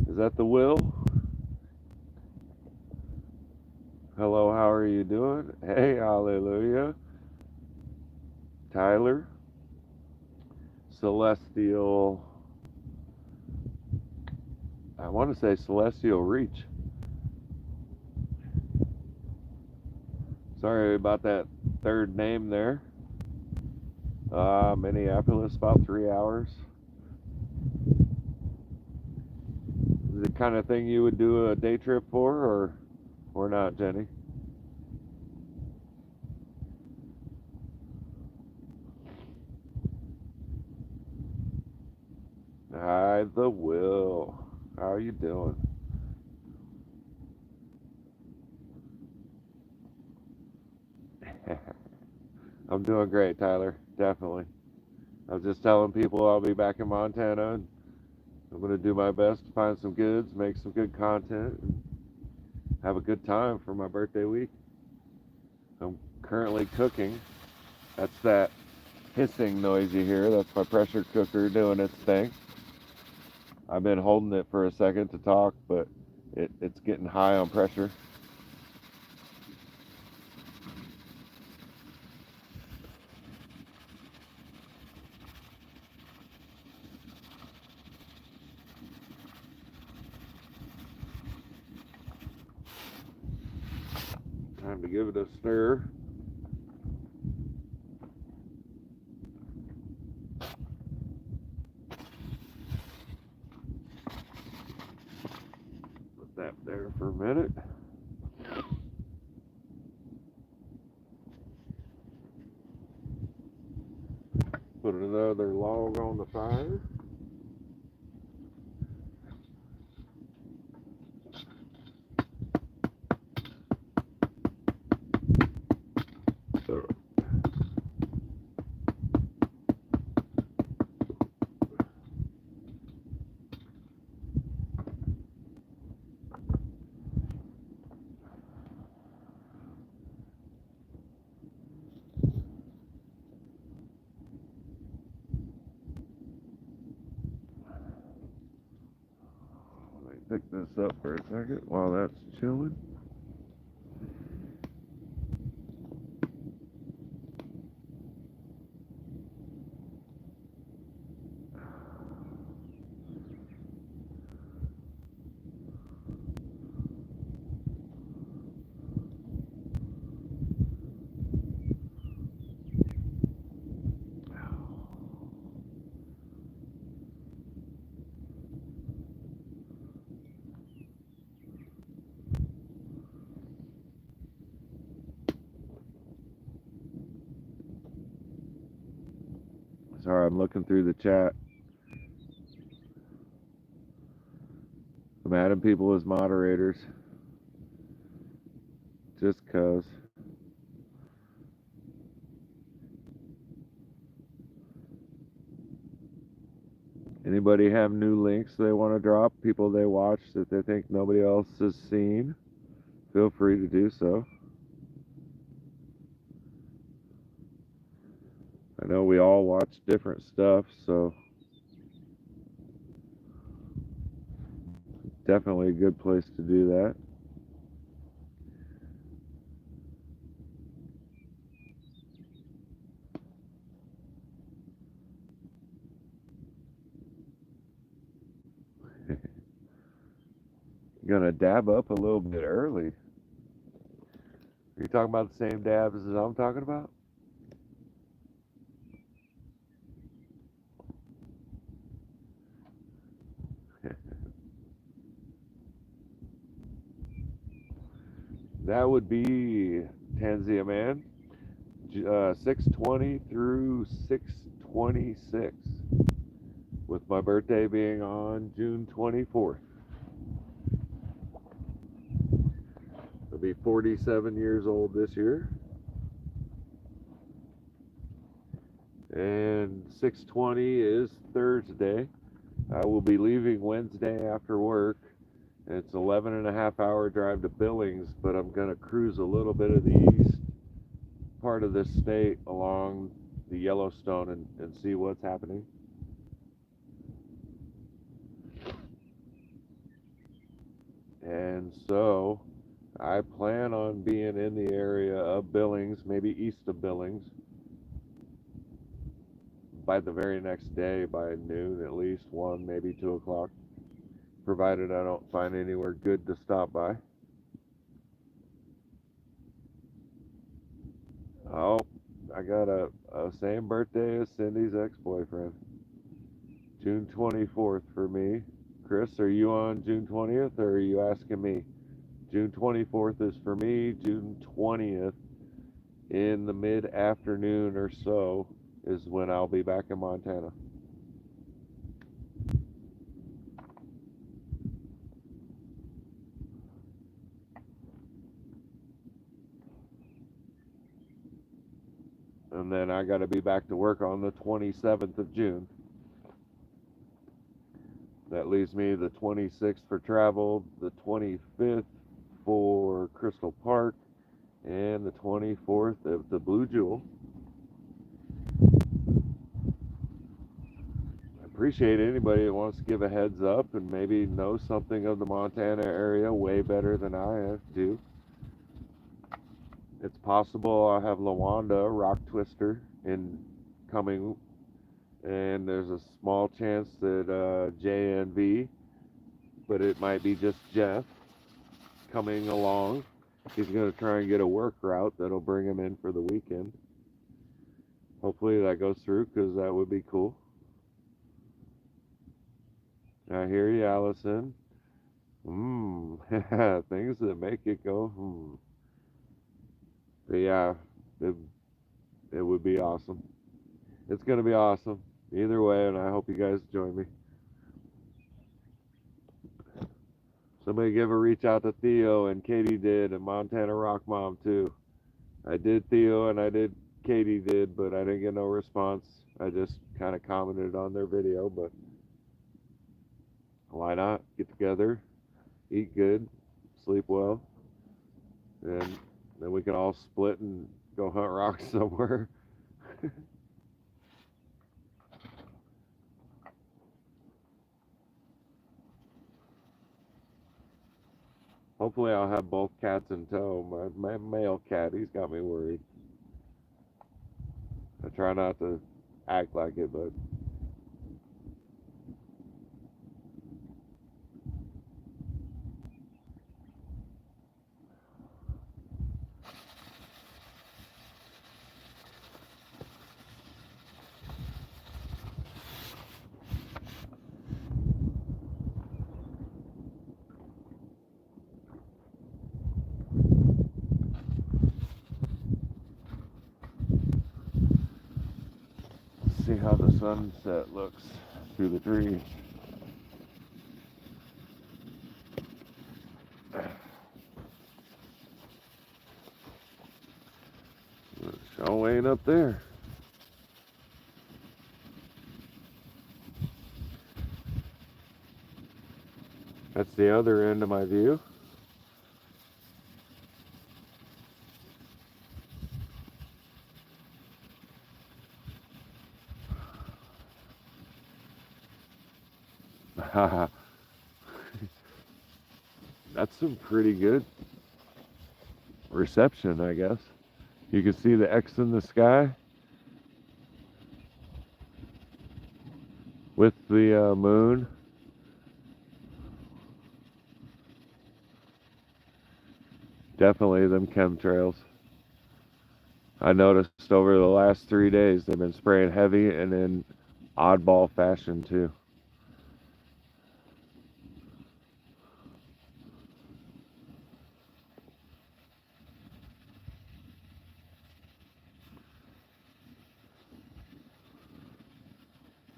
Is that the Will? Hello, how are you doing? Hey, hallelujah. Tyler. Celestial. I want to say Celestial Reach. Sorry about that third name there. Minneapolis, about 3 hours. Is it the kind of thing you would do a day trip for, or not, Jenny? Hi, the Will. How are you doing? I'm doing great, Tyler. Definitely. I was just telling people I'll be back in Montana, and I'm going to do my best to find some goods, make some good content, and have a good time for my birthday week. I'm currently cooking. That's that hissing noise you hear. That's my pressure cooker doing its thing. I've been holding it for a second to talk, but it's getting high on pressure. Time to give it a stir. Put that there for a minute. Put another log on the fire. Let me pick this up for a second while that's chilling. Sorry, I'm looking through the chat. I'm adding people as moderators. Just cause. Anybody have new links they want to drop? People they watch that they think nobody else has seen? Feel free to do so. I know we all watch different stuff, so definitely a good place to do that. gonna dab up a little bit early. Are you talking about the same dabs as I'm talking about? That would be Tanzania Man, 620 through 626, with my birthday being on June 24th. I'll be 47 years old this year. And 620 is Thursday. I will be leaving Wednesday after work. It's 11.5 hour drive to Billings, but I'm going to cruise a little bit of the east part of this state along the Yellowstone and see what's happening. And so I plan on being in the area of Billings, maybe east of Billings, by the very next day, by noon at least, 1, maybe 2 o'clock, provided I don't find anywhere good to stop by. Oh, I got a same birthday as Cindy's ex-boyfriend. June 24th for me. Chris, are you on June 20th, or are you asking me? June 24th is for me. June 20th in the mid-afternoon or so is when I'll be back in Montana. And then I got to be back to work on the 27th of June. That leaves me the 26th for travel, the 25th for Crystal Park, and the 24th of the Blue Jewel. I appreciate anybody that wants to give a heads up and maybe know something of the Montana area way better than I do. It's possible I have Lawanda Rock Twister coming, and there's a small chance that JNV, but it might be just Jeff coming along. He's going to try and get a work route that'll bring him in for the weekend. Hopefully that goes through, because that would be cool. I hear you, Allison. Things that make it go, But yeah, it would be awesome. It's going to be awesome either way, and I hope you guys join me. Somebody give a reach out to Theo, and Katie did, and Montana Rock Mom too. I did Theo and I did Katie did, but I didn't get no response. I just kind of commented on their video, but why not get together, eat good, sleep well, and then we can all split and go hunt rocks somewhere. Hopefully I'll have both cats in tow. My male cat, he's got me worried. I try not to act like it, but see how the sunset looks through the trees. It sure ain't up there. That's the other end of my view. That's some pretty good reception, I guess. You can see the X in the sky with the moon. Definitely them chemtrails. I noticed over the last 3 days they've been spraying heavy and in oddball fashion too.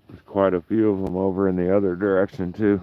There's quite a few of them over in the other direction too.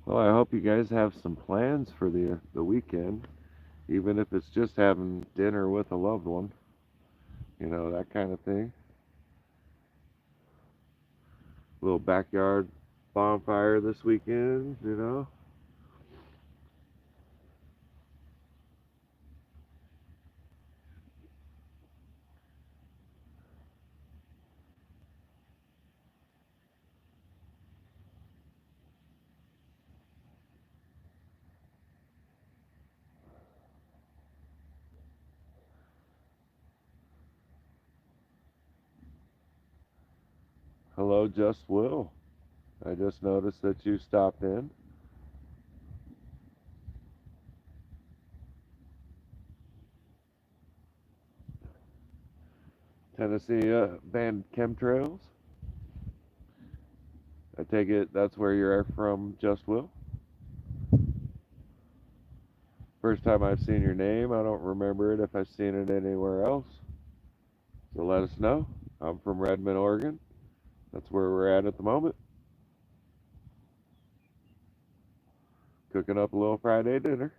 Well, I hope you guys have some plans for the weekend, even if it's just having dinner with a loved one, that kind of thing. Little backyard bonfire this weekend. Hello, Just Will. I just noticed that you stopped in. Tennessee band Chemtrails. I take it that's where you're from, Just Will. First time I've seen your name. I don't remember it if I've seen it anywhere else. So let us know. I'm from Redmond, Oregon. That's where we're at the moment. Cooking up a little Friday dinner.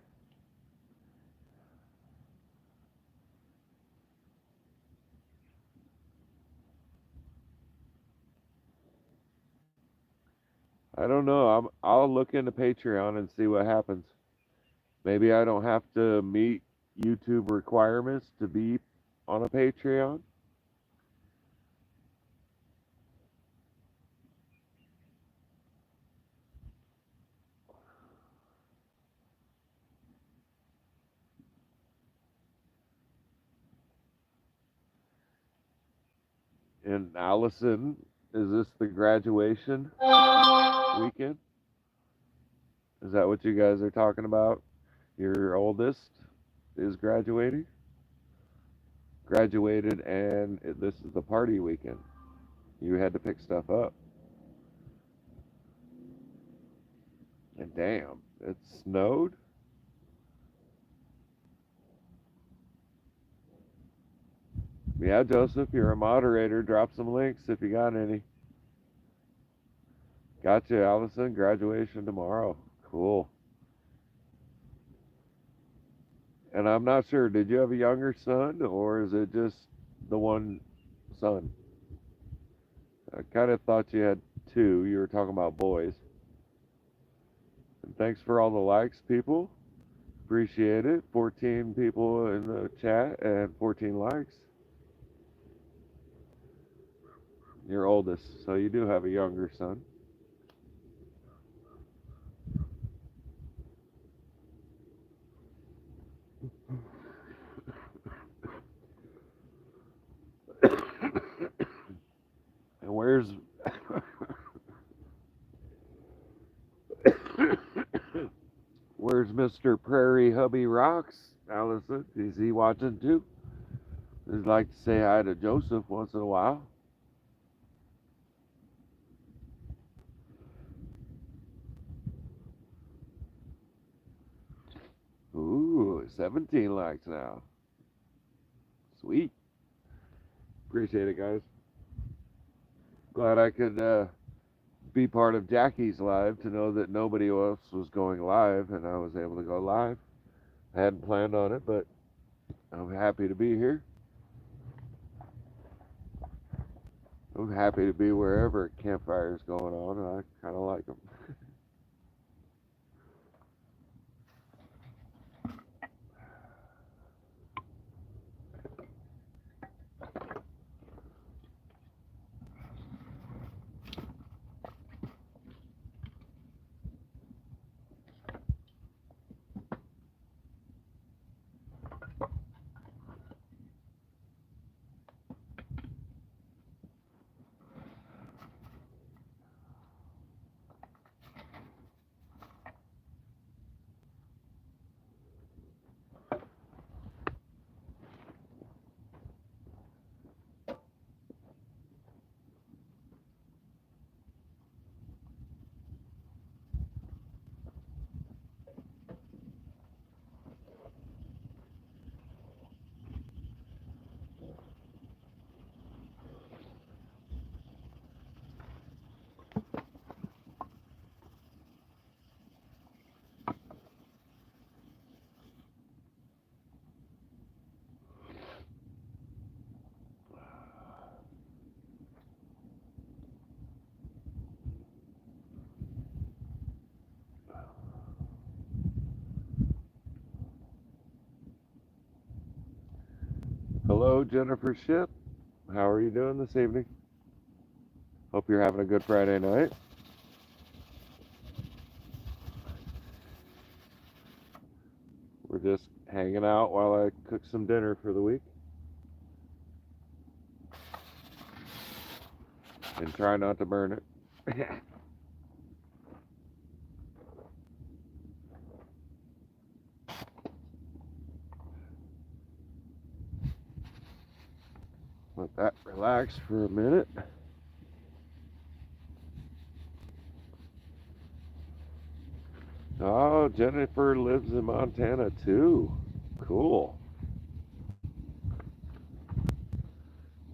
I don't know. I'll look into Patreon and see what happens. Maybe I don't have to meet YouTube requirements to be on a Patreon. And Allison, is this the graduation weekend? Is that what you guys are talking about? Your oldest is graduating? Graduated, and this is the party weekend. You had to pick stuff up. And damn, it snowed? Yeah, Joseph, you're a moderator. Drop some links if you got any. Gotcha, Allison. Graduation tomorrow. Cool. And I'm not sure, did you have a younger son or is it just the one son? I kind of thought you had two. You were talking about boys. And thanks for all the likes, people. Appreciate it. 14 people in the chat and 14 likes. Your oldest, so you do have a younger son. Mr. Prairie Hubby Rocks. Allison, is he watching too? I'd like to say hi to Joseph once in a while. Ooh, 17 likes now. Sweet. Appreciate it, guys. Glad I could be part of Jackie's live to know that nobody else was going live and I was able to go live. I hadn't planned on it, but I'm happy to be here. I'm happy to be wherever a campfire is going on. I kind of like them. Hello, Jennifer Ship. How are you doing this evening? Hope you're having a good Friday night. We're just hanging out while I cook some dinner for the week. And try not to burn it. Let that relax for a minute. Oh, Jennifer lives in Montana too. Cool.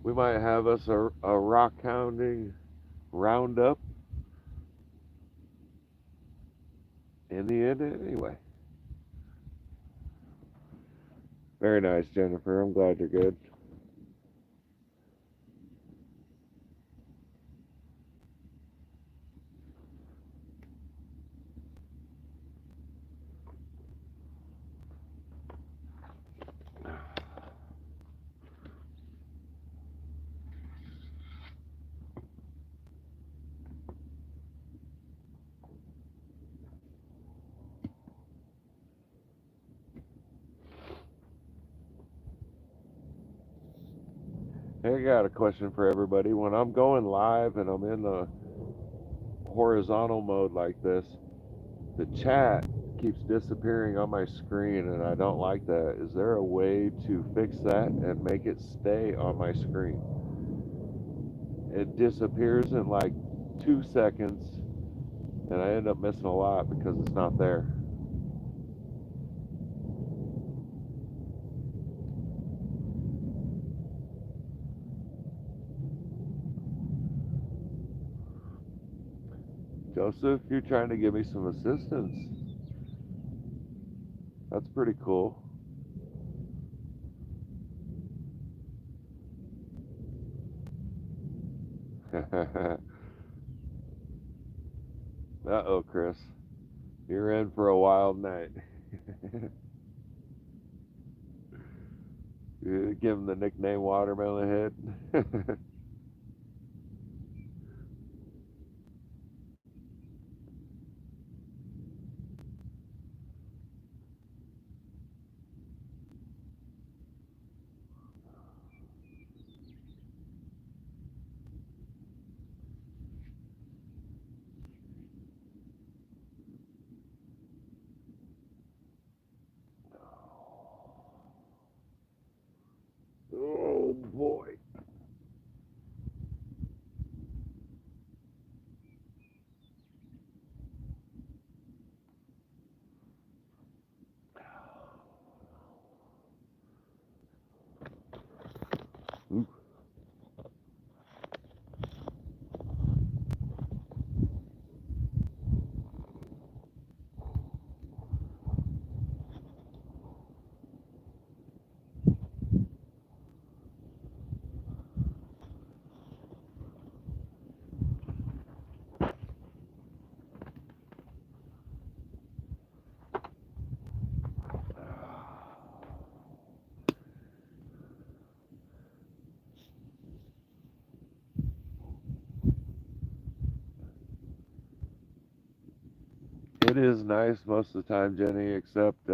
We might have us a rock hounding roundup in the end anyway. Very nice, Jennifer. I'm glad you're good. Hey, I got a question for everybody. When I'm going live and I'm in the horizontal mode like this, the chat keeps disappearing on my screen and I don't like that. Is there a way to fix that and make it stay on my screen? It disappears in like 2 seconds and I end up missing a lot because it's not there. Joseph, you're trying to give me some assistance. That's pretty cool. Uh-oh, Chris. You're in for a wild night. You give him the nickname Watermelon Head. It is nice most of the time, Jenny, except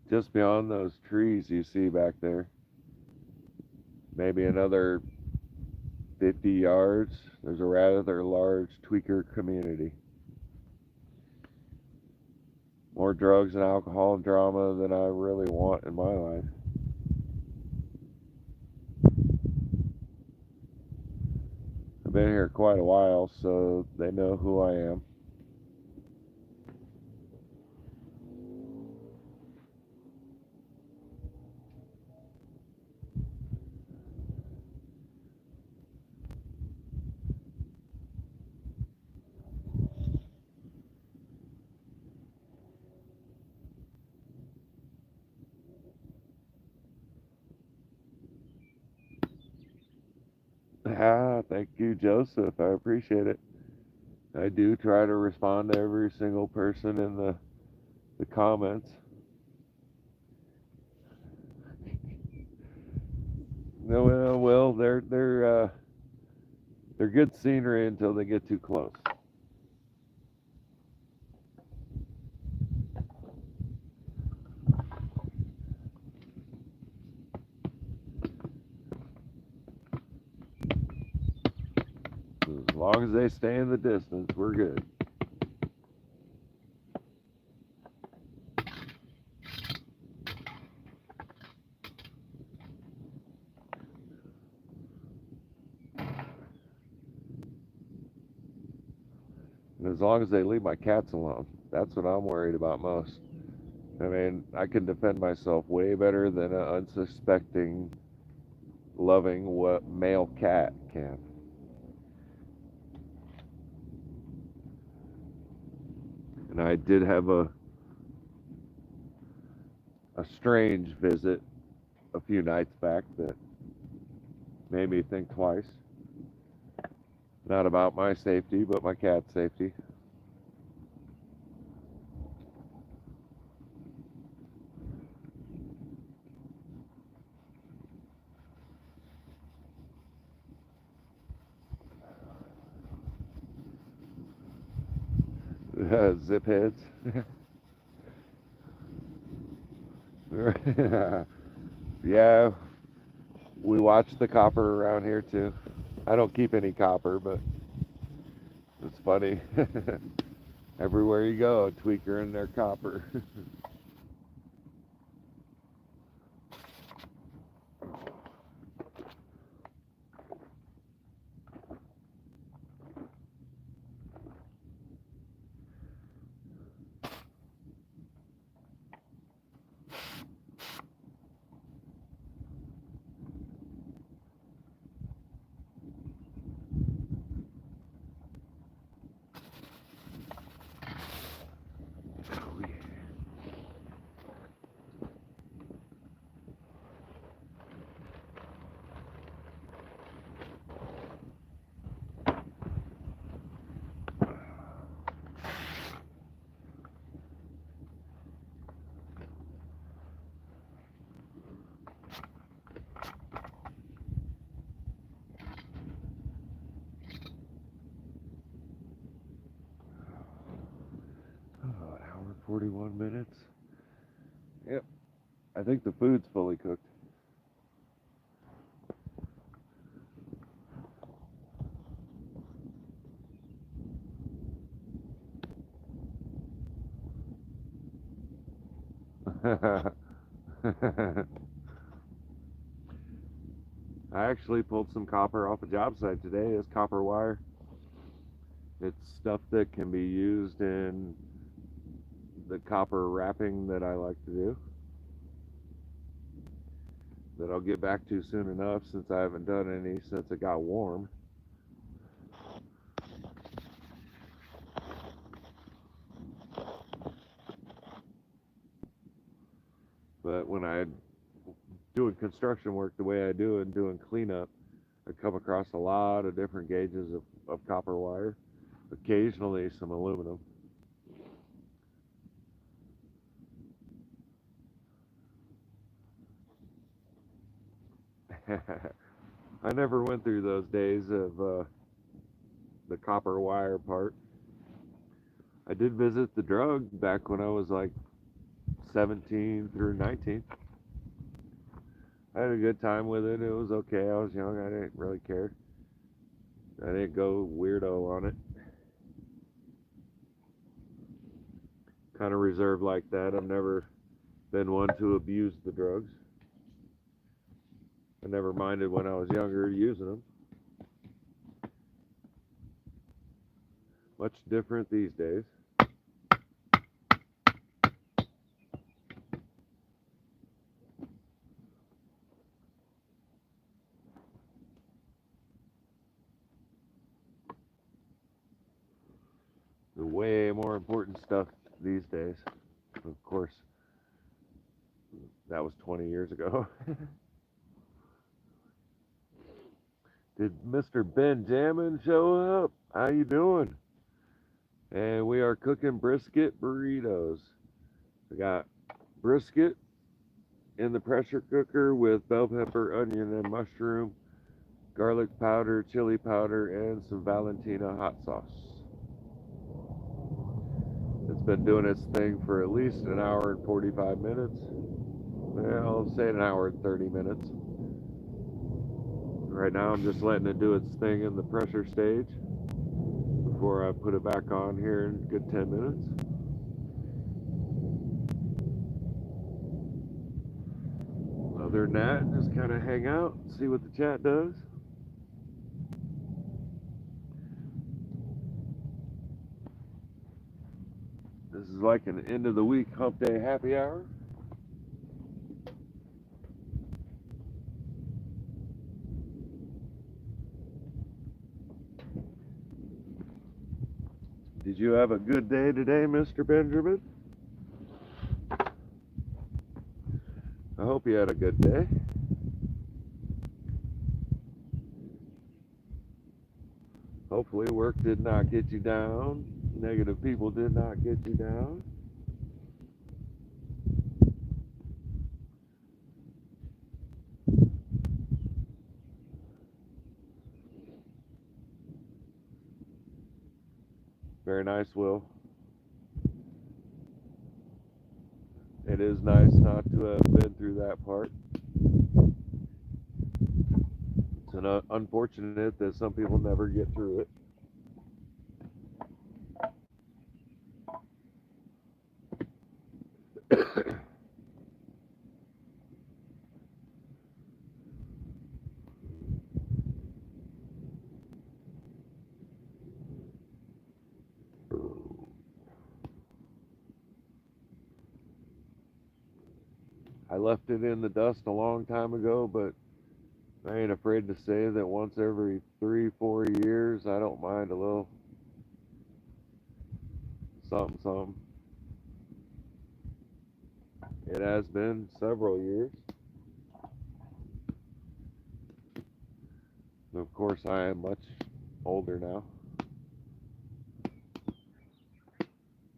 just beyond those trees you see back there, maybe another 50 yards, there's a rather large tweaker community. More drugs and alcohol and drama than I really want in my life. I've been here quite a while, so they know who I am. Ah, thank you, Joseph. I appreciate it. I do try to respond to every single person in the comments. No, well, they're good scenery until they get too close. As long as they stay in the distance, we're good. And as long as they leave my cats alone, that's what I'm worried about most. I mean, I can defend myself way better than an unsuspecting, loving male cat can. And I did have a strange visit a few nights back that made me think twice. Not about my safety, but my cat's safety. Zip heads. Yeah, we watch the copper around here too. I don't keep any copper, but it's funny. Everywhere you go, a tweaker in their copper. Oh, an hour and 41 minutes. Yep, I think the food's fully cooked. I actually pulled some copper off a job site today as copper wire. It's stuff that can be used in the copper wrapping that I like to do, that I'll get back to soon enough since I haven't done any since it got warm. But when I'm doing construction work the way I do and doing cleanup, I come across a lot of different gauges of copper wire, occasionally some aluminum. I never went through those days of the copper wire part. I did visit the drug back when I was like 17 through 19. I had a good time with it. It was okay. I was young. I didn't really care. I didn't go weirdo on it. Kind of reserved like that. I've never been one to abuse the drugs. I never minded when I was younger using them. Much different these days. The way more important stuff these days. Of course, that was 20 years ago. Did Mr. Benjamin show up? How you doing? And we are cooking brisket burritos. We got brisket in the pressure cooker with bell pepper, onion, and mushroom, garlic powder, chili powder, and some Valentina hot sauce. It's been doing its thing for at least an hour and 45 minutes. Well, I'll say an hour and 30 minutes. Right now I'm just letting it do its thing in the pressure stage before I put it back on here in a good 10 minutes. Other than that, just kind of hang out, see what the chat does. This is like an end of the week hump day happy hour. Did you have a good day today, Mr. Benjamin? I hope you had a good day. Hopefully work did not get you down. Negative people did not get you down. Very nice, Will. It is nice not to have been through that part. It's unfortunate that some people never get through it. I left it in the dust a long time ago, but I ain't afraid to say that once every 3-4 years, I don't mind a little something. It has been several years. Of course, I am much older now,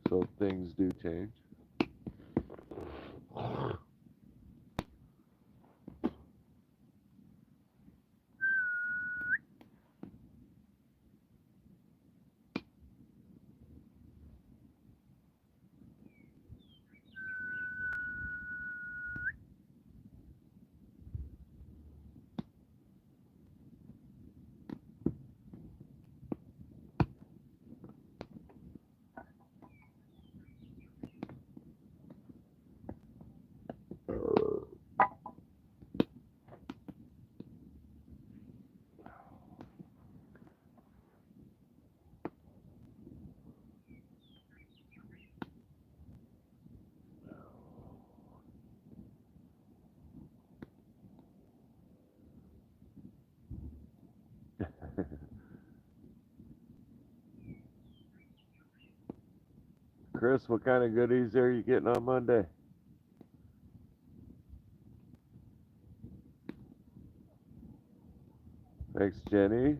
so things do change. Chris, what kind of goodies are you getting on Monday? Thanks, Jenny.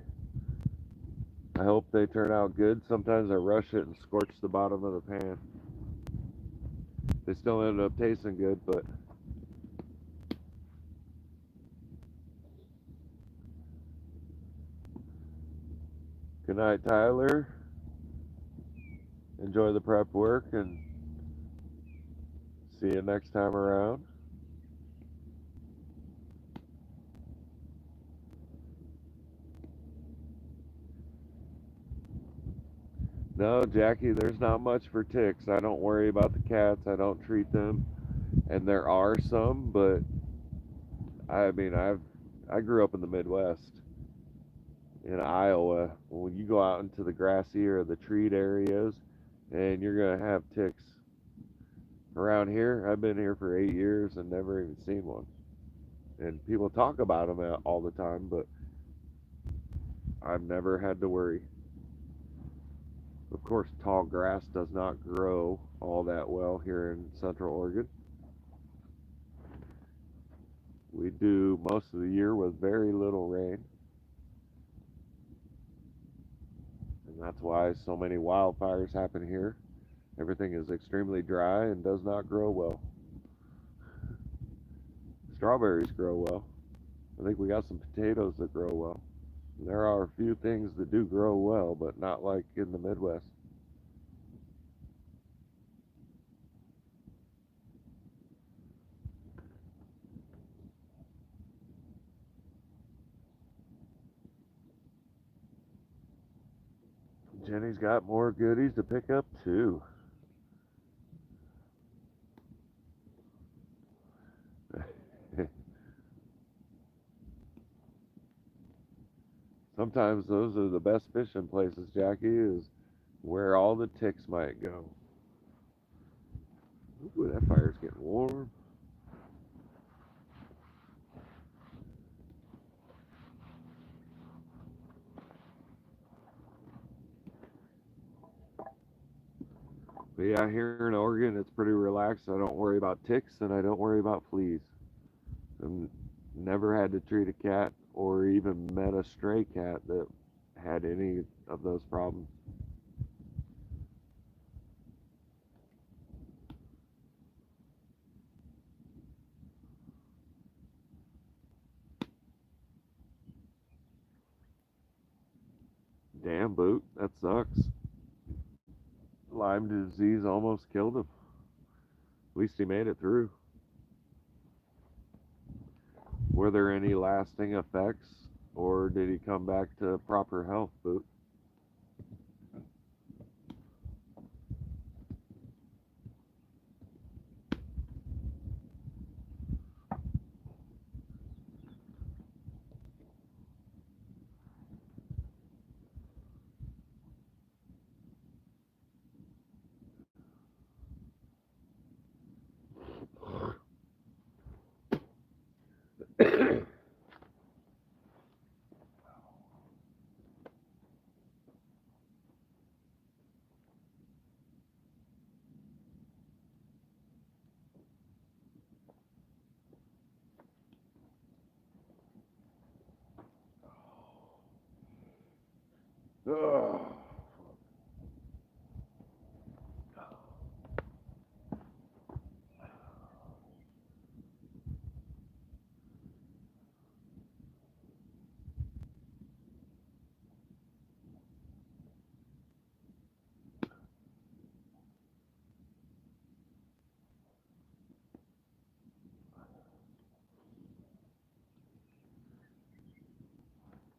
I hope they turn out good. Sometimes I rush it and scorch the bottom of the pan. They still end up tasting good, but good night, Tyler. enjoy the prep work, and see you next time around. No, Jackie, there's not much for ticks. I don't worry about the cats. I don't treat them, and there are some, but I mean, I grew up in the Midwest in Iowa. When you go out into the grassy or the treed areas, and you're gonna have ticks. Around here, I've been here for 8 years and never even seen one. And people talk about them all the time, but I've never had to worry. Of course, tall grass does not grow all that well here in Central Oregon. We do most of the year with very little rain, and that's why so many wildfires happen here. Everything is extremely dry and does not grow well. Strawberries grow well. I think we got some potatoes that grow well. There are a few things that do grow well, but not like in the Midwest. Jenny's got more goodies to pick up too. Sometimes those are the best fishing places, Jackie, is where all the ticks might go. Ooh, that fire's getting warm. But yeah, here in Oregon, it's pretty relaxed. I don't worry about ticks and I don't worry about fleas. I've never had to treat a cat or even met a stray cat that had any of those problems. Damn, Boot, that sucks. Lyme disease almost killed him. At least he made it through. Were there any lasting effects, or did he come back to proper health, Boot? Ugh.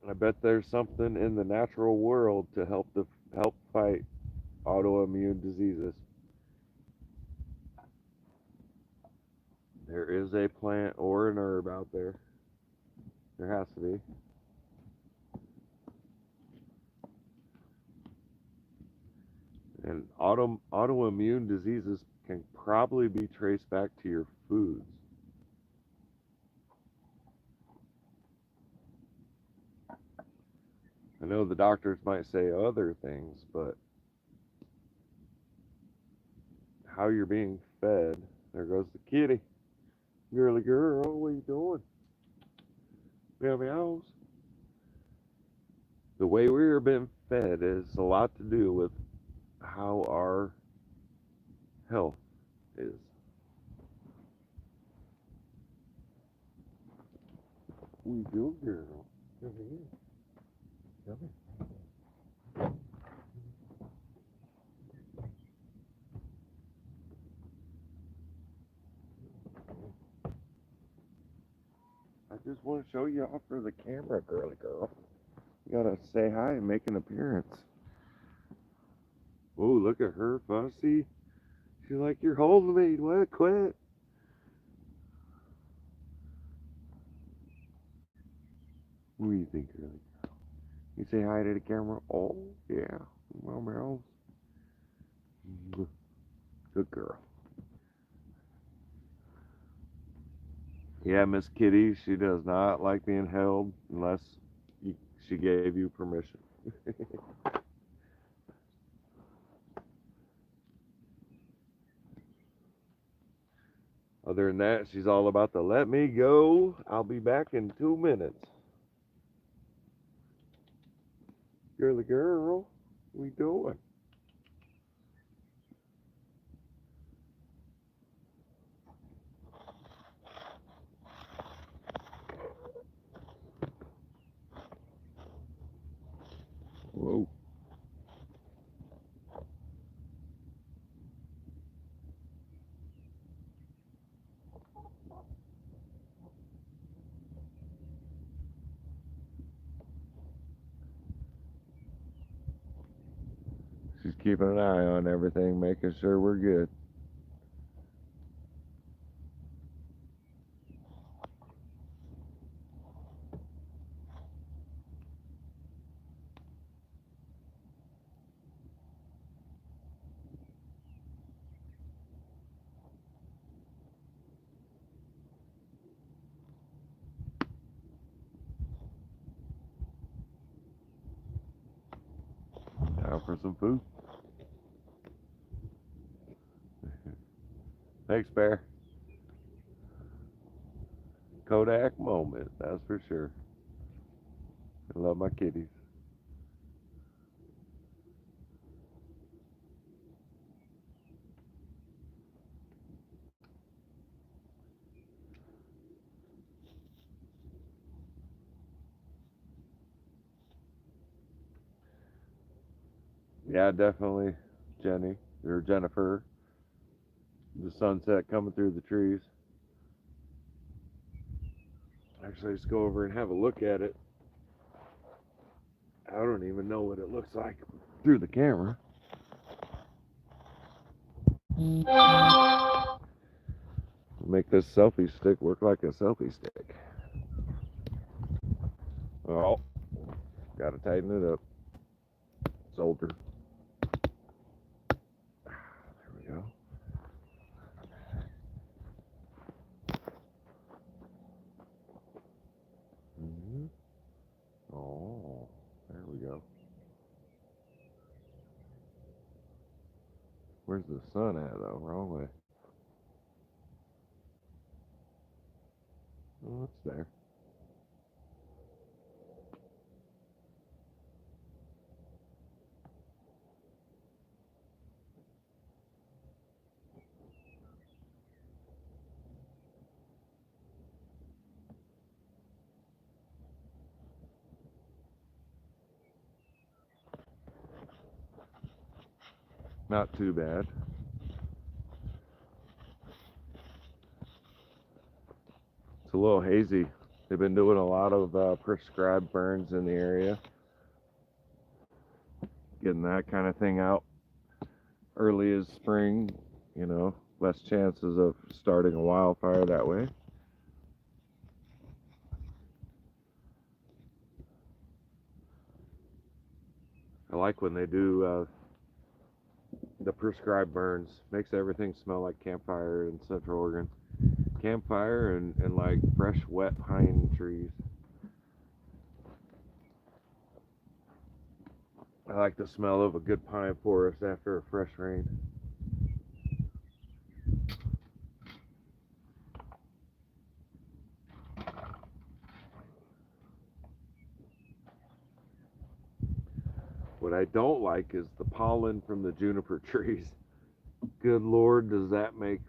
I bet there's something in the natural world to help fight autoimmune diseases. There is a plant or an herb out there. There has to be. And autoimmune diseases can probably be traced back to your foods. I know the doctors might say other things, but how you're being fed. There goes the kitty. Girly girl, what are you doing? Meow meows. The way we are being fed is a lot to do with how our health is. What are you doing, girl? Come here. Come here. just want to show you off for the camera, girly girl. You gotta say hi and make an appearance. Oh, look at her, Fussy. She's like, you're holding me. What? Quit. What do you think, girly? You say hi to the camera? Oh, yeah. Well, Meryl. Good girl. Yeah, Miss Kitty, she does not like being held unless she gave you permission. Other than that, she's all about the let me go. I'll be back in 2 minutes. Girly girl, what we doing? Whoa. She's keeping an eye on everything, making sure we're good. Time for some food. Thanks, Bear. Kodak moment, that's for sure. I love my kitties. Yeah, definitely, Jenny or Jennifer. The sunset coming through the trees. Actually, let's go over and have a look at it. I don't even know what it looks like through the camera. Make this selfie stick work like a selfie stick. Oh, gotta tighten it up. Soldier. There we go. Mm-hmm. Oh, there we go. Where's the sun at though? Wrong way. Oh, it's there. Not too bad. It's a little hazy. They've been doing a lot of prescribed burns in the area. Getting that kind of thing out early as spring, you know, less chances of starting a wildfire that way. I like when they do the prescribed burns. Makes everything smell like campfire in Central Oregon. Campfire and like fresh, wet pine trees. I like the smell of a good pine forest after a fresh rain. What I don't like is the pollen from the juniper trees. Good Lord, does that make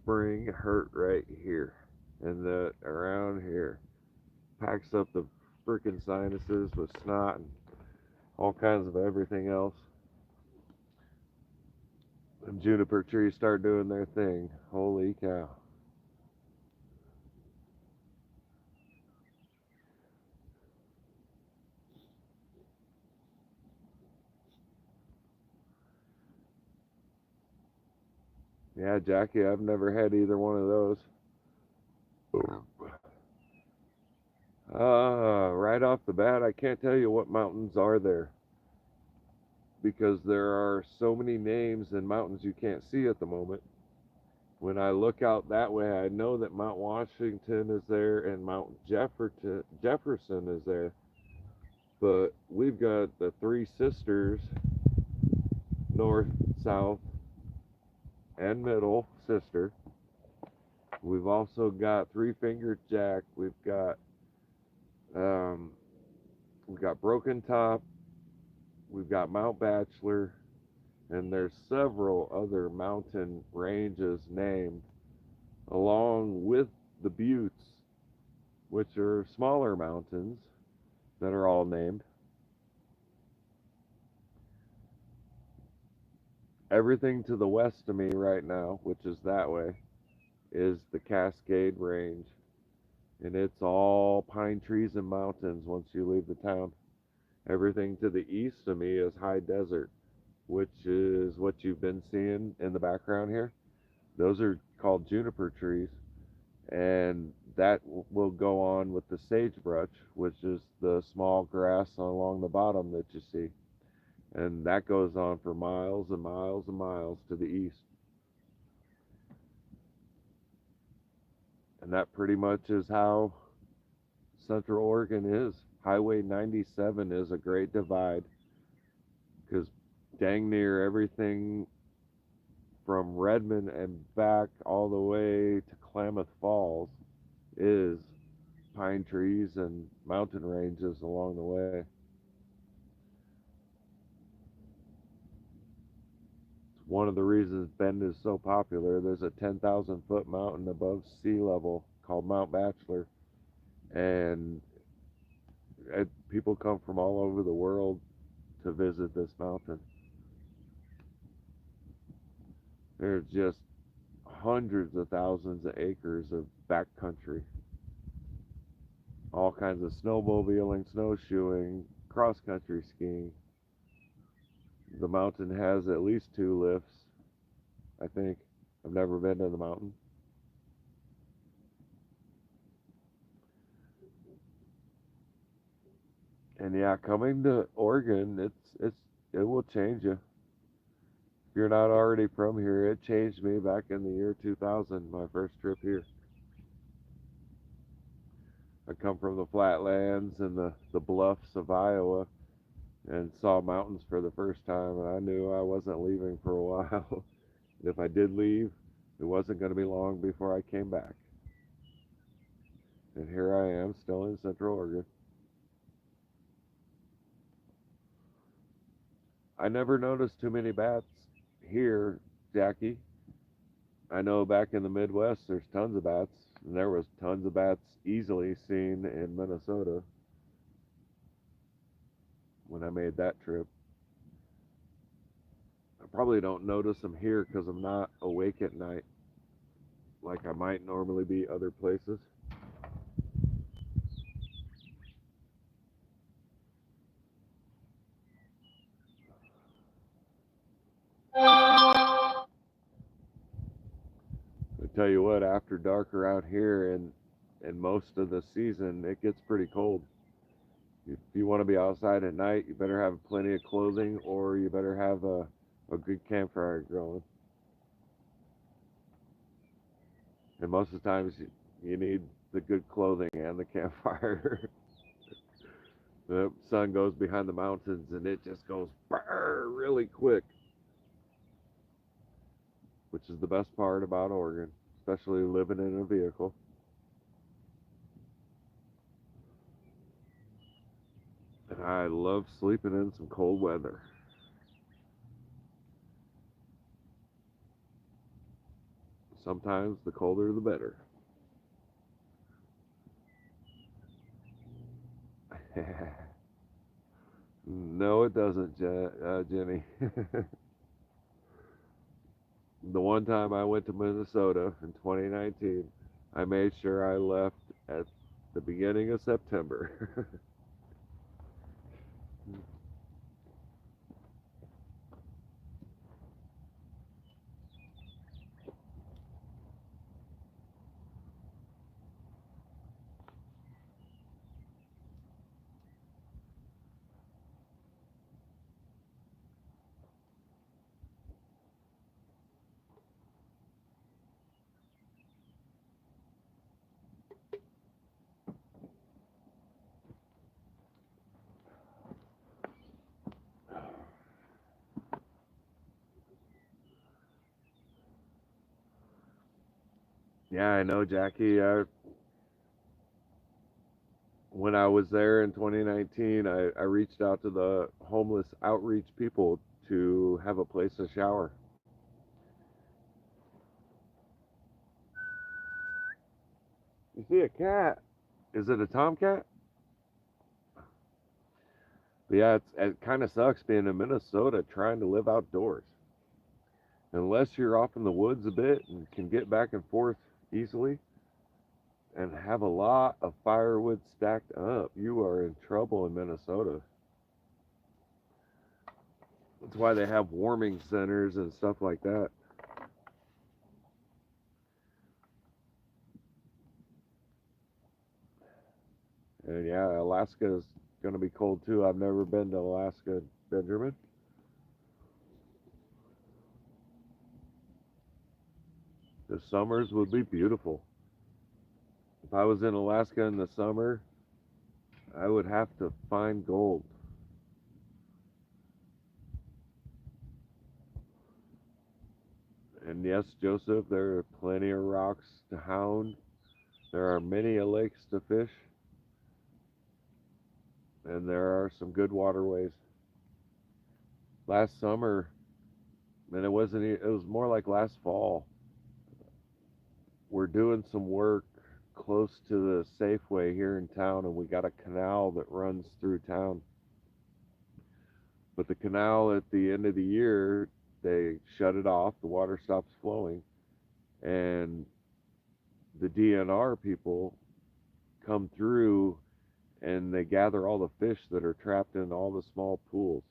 spring hurt right here and the around here. Packs up the freaking sinuses with snot and all kinds of everything else. And juniper trees start doing their thing. Holy cow. Yeah, Jackie, I've never had either one of those. Right off the bat, I can't tell you what mountains are there because there are so many names and mountains you can't see at the moment. When I look out that way, I know that Mount Washington is there and Mount Jefferson is there. But we've got the Three Sisters, North, South, and Middle Sister. We've also got Three Finger Jack. Um, we've got Broken Top. We've got Mount Bachelor, and there's several other mountain ranges named, along with the Buttes, which are smaller mountains that are all named. Everything to the west of me right now, which is that way, is the Cascade Range. And it's all pine trees and mountains once you leave the town. Everything to the east of me is high desert, which is what you've been seeing in the background here. Those are called juniper trees, and that will go on with the sagebrush, which is the small grass along the bottom that you see. And that goes on for miles and miles and miles to the east. And that pretty much is how Central Oregon is. Highway 97 is a great divide because dang near everything from Redmond and back all the way to Klamath Falls is pine trees and mountain ranges along the way. It's one of the reasons Bend is so popular. There's a 10,000-foot mountain above sea level called Mount Bachelor, and people come from all over the world to visit this mountain. There's just hundreds of thousands of acres of backcountry. All kinds of snowmobiling, snowshoeing, cross-country skiing. The mountain has at least 2 lifts, I think. I've never been to the mountain. And yeah, coming to Oregon, it will change you. If you're not already from here, it changed me back in the year 2000, my first trip here. I come from the flatlands and the bluffs of Iowa and saw mountains for the first time, and I knew I wasn't leaving for a while. And if I did leave, it wasn't going to be long before I came back. And here I am, still in Central Oregon. I never noticed too many bats here, Jackie. I know back in the Midwest there's tons of bats, and there was tons of bats easily seen in Minnesota when I made that trip. I probably don't notice them here because I'm not awake at night like I might normally be other places. I tell you what, after dark around here and most of the season, it gets pretty cold. If you want to be outside at night, you better have plenty of clothing or you better have a good campfire going. And most of the times, you need the good clothing and the campfire. The sun goes behind the mountains and it just goes brrr really quick, which is the best part about Oregon, especially living in a vehicle. And I love sleeping in some cold weather. Sometimes the colder the better. No, it doesn't, Jenny. The one time I went to Minnesota in 2019, I made sure I left at the beginning of September. Yeah, I know, Jackie. When I was there in 2019, I reached out to the homeless outreach people to have a place to shower. You see a cat? Is it a tomcat? But yeah, it kind of sucks being in Minnesota trying to live outdoors. Unless you're off in the woods a bit and can get back and forth easily and have a lot of firewood stacked up, you are in trouble in Minnesota. That's why they have warming centers and stuff like that. And yeah, Alaska is going to be cold too. I've never been to Alaska, Benjamin. The summers would be beautiful. If I was in Alaska in the summer, I would have to find gold. And yes, Joseph, there are plenty of rocks to hound. There are many lakes to fish, and there are some good waterways. Last summer, and it wasn't, it was more like last fall. We're doing some work close to the Safeway here in town, and we got a canal that runs through town. But the canal at the end of the year, they shut it off, the water stops flowing, and the DNR people come through and they gather all the fish that are trapped in all the small pools.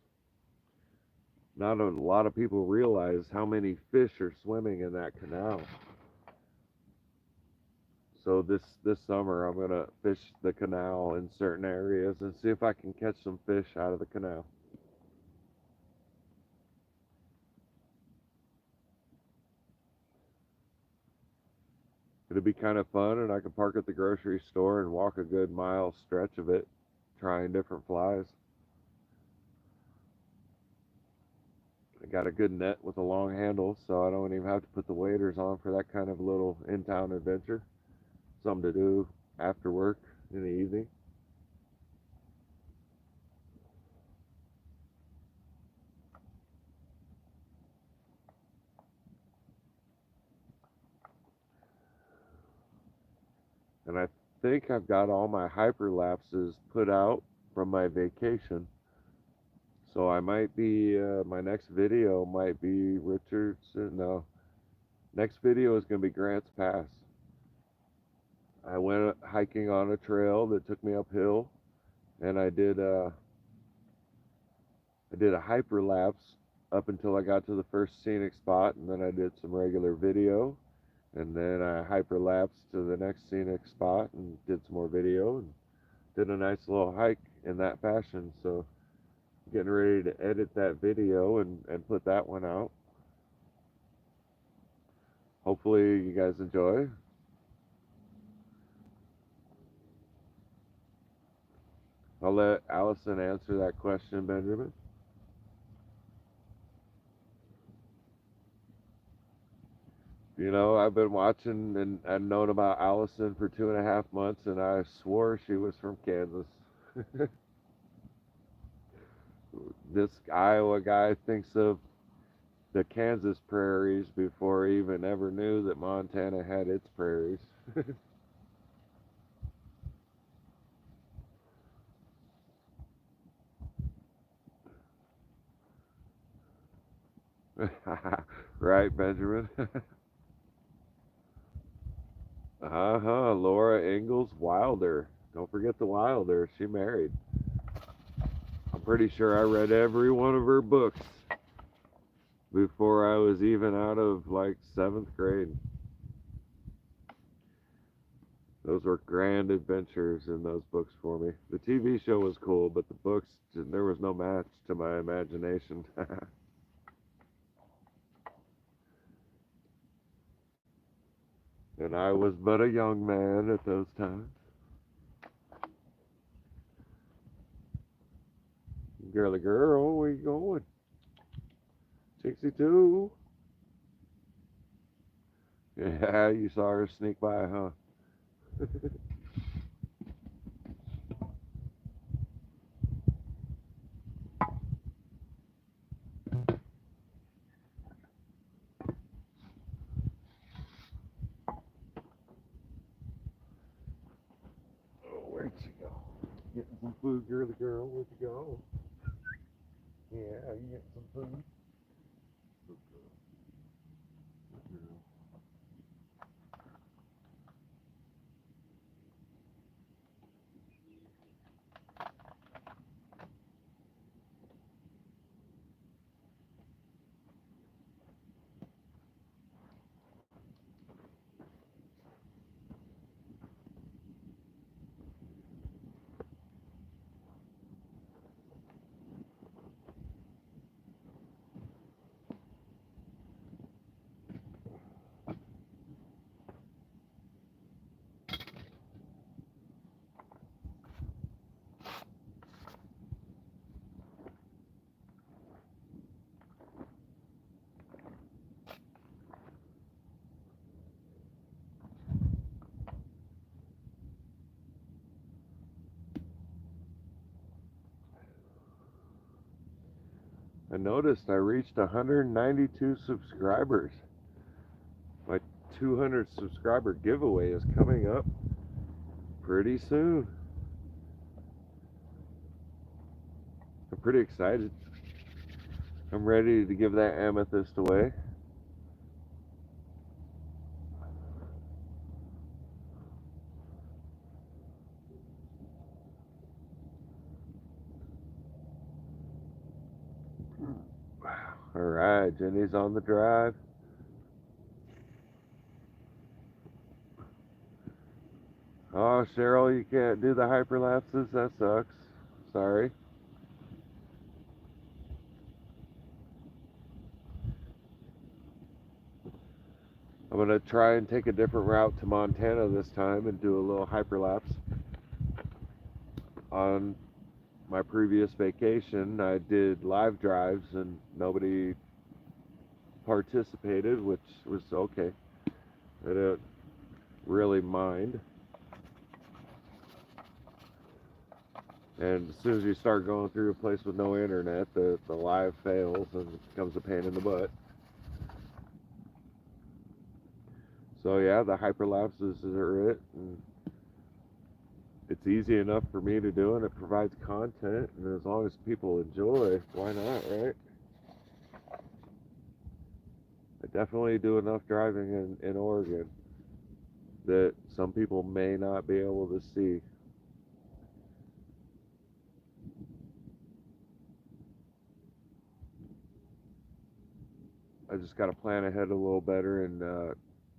Not a lot of people realize how many fish are swimming in that canal. So this summer I'm gonna fish the canal in certain areas and see if I can catch some fish out of the canal. It'd be kind of fun, and I could park at the grocery store and walk a good mile stretch of it, trying different flies. I got a good net with a long handle, so I don't even have to put the waders on for that kind of little in-town adventure. Something to do after work in the evening. And I think I've got all my hyperlapses put out from my vacation. So I might be, my next video might be Richardson. No, next video is going to be Grants Pass. I went hiking on a trail that took me uphill, and I did a hyperlapse up until I got to the first scenic spot, and then I did some regular video, and then I hyperlapsed to the next scenic spot and did some more video and did a nice little hike in that fashion. So getting ready to edit that video and put that one out. Hopefully you guys enjoy. I'll let Allison answer that question, Benjamin. You know, I've been watching and known about Allison for 2.5 months, and I swore she was from Kansas. This Iowa guy thinks of the Kansas prairies before he even ever knew that Montana had its prairies. Right, Benjamin? Uh-huh, Laura Ingalls Wilder. Don't forget the Wilder. She married. I'm pretty sure I read every one of her books before I was even out of like 7th grade. Those were grand adventures in those books for me. The TV show was cool, but the books, there was no match to my imagination. And I was but a young man at those times. Girly girl, where you going? 62. Yeah, you saw her sneak by, huh? Oh, where'd she go? Getting some food, girly girl. Where'd you go? Yeah, you getting some food? Good girl. Good girl. I noticed I reached 192 subscribers. My 200 subscriber giveaway is coming up pretty soon. I'm pretty excited. I'm ready to give that amethyst away. All right, Jenny's on the drive. Oh, Cheryl, you can't do the hyperlapses? That sucks. Sorry. I'm going to try and take a different route to Montana this time and do a little hyperlapse. On my previous vacation, I did live drives and nobody participated, which was okay. I didn't really mind. And as soon as you start going through a place with no internet, the live fails and it becomes a pain in the butt. So yeah, the hyperlapses are it. And it's easy enough for me to do, and it provides content. And as long as people enjoy, why not, right? I definitely do enough driving in Oregon that some people may not be able to see. I just got to plan ahead a little better and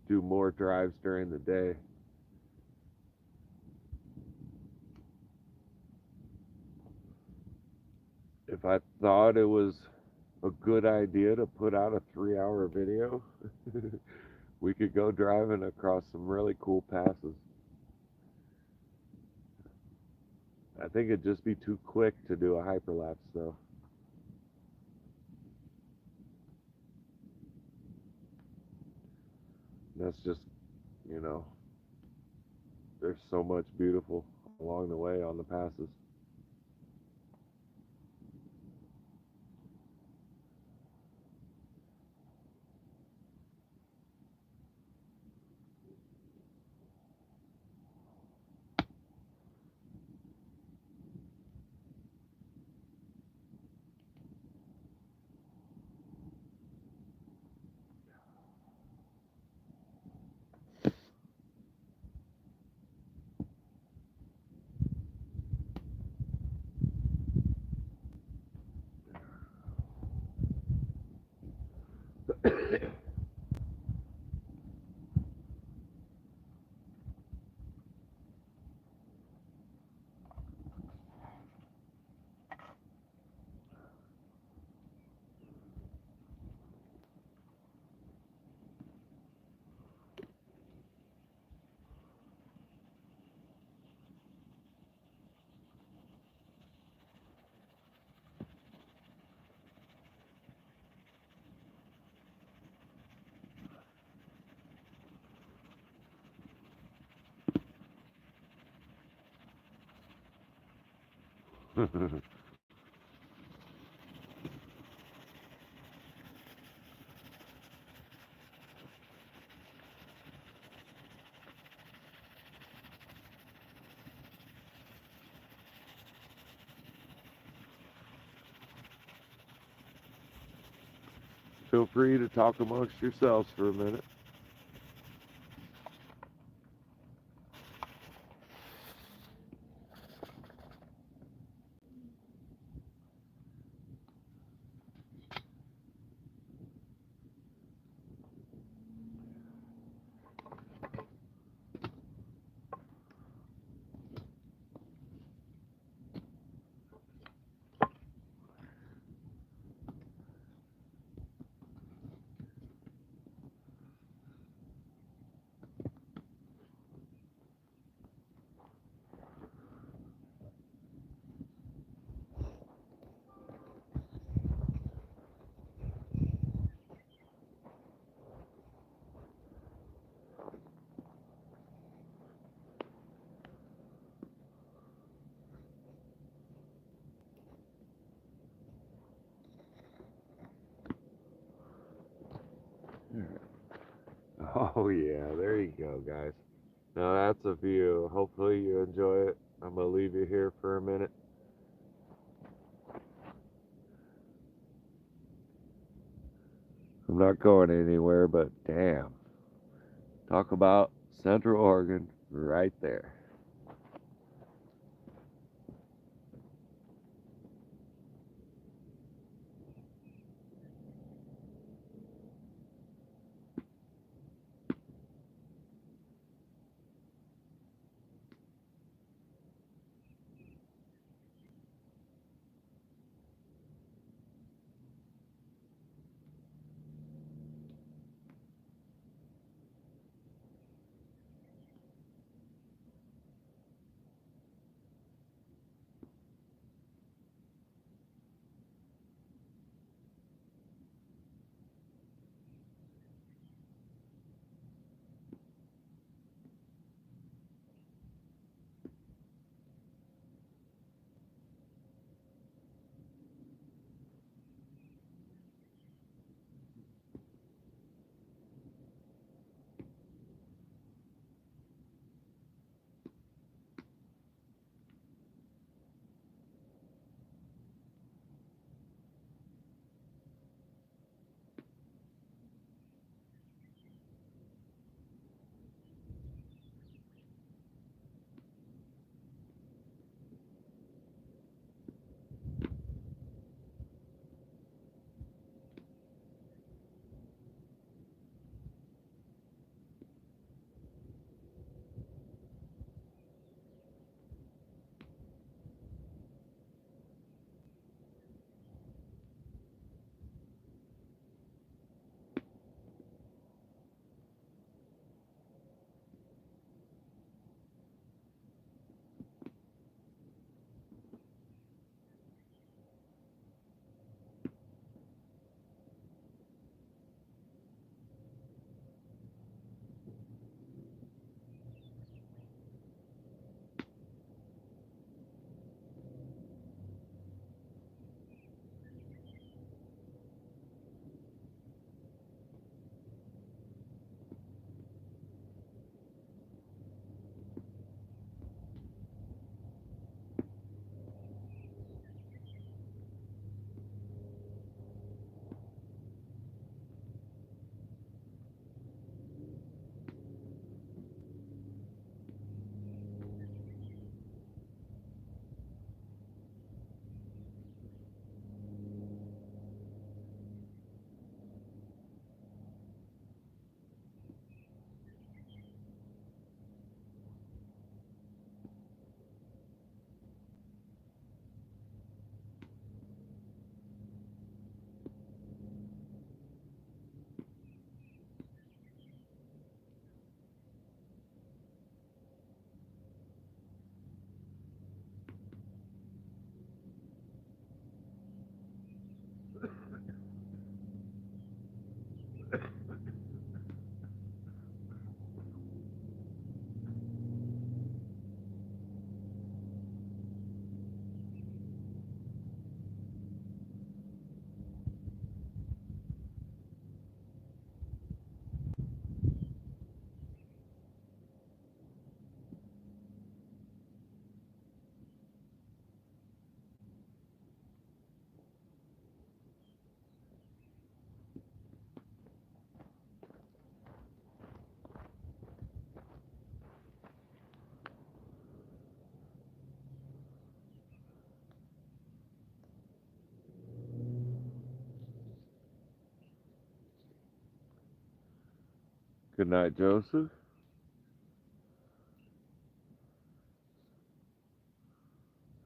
do more drives during the day. If I thought it was a good idea to put out a 3-hour video, we could go driving across some really cool passes. I think it'd just be too quick to do a hyperlapse though. That's just, you know, there's so much beautiful along the way on the passes. Feel free to talk amongst yourselves for a minute. Oh yeah, there you go, guys. Now that's a view. Hopefully you enjoy it. I'm gonna leave you here for a minute. I'm not going anywhere, but damn. Talk about Central Oregon right there. Good night, Joseph.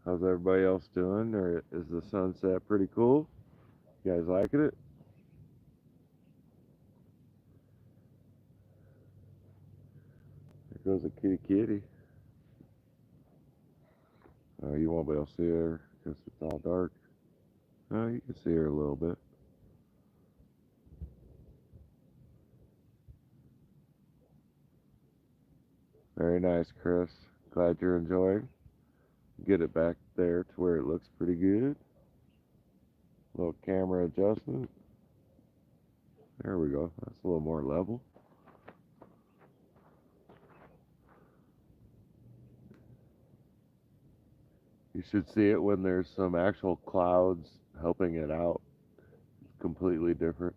How's everybody else doing? Or is the sunset pretty cool? You guys liking it? There goes a kitty kitty. Oh, you won't be able to see her because it's all dark. Oh, you can see her a little bit. Very nice, Chris. Glad you're enjoying. Get it back there to where it looks pretty good. Little camera adjustment. There we go. That's a little more level. You should see it when there's some actual clouds helping it out. It's completely different.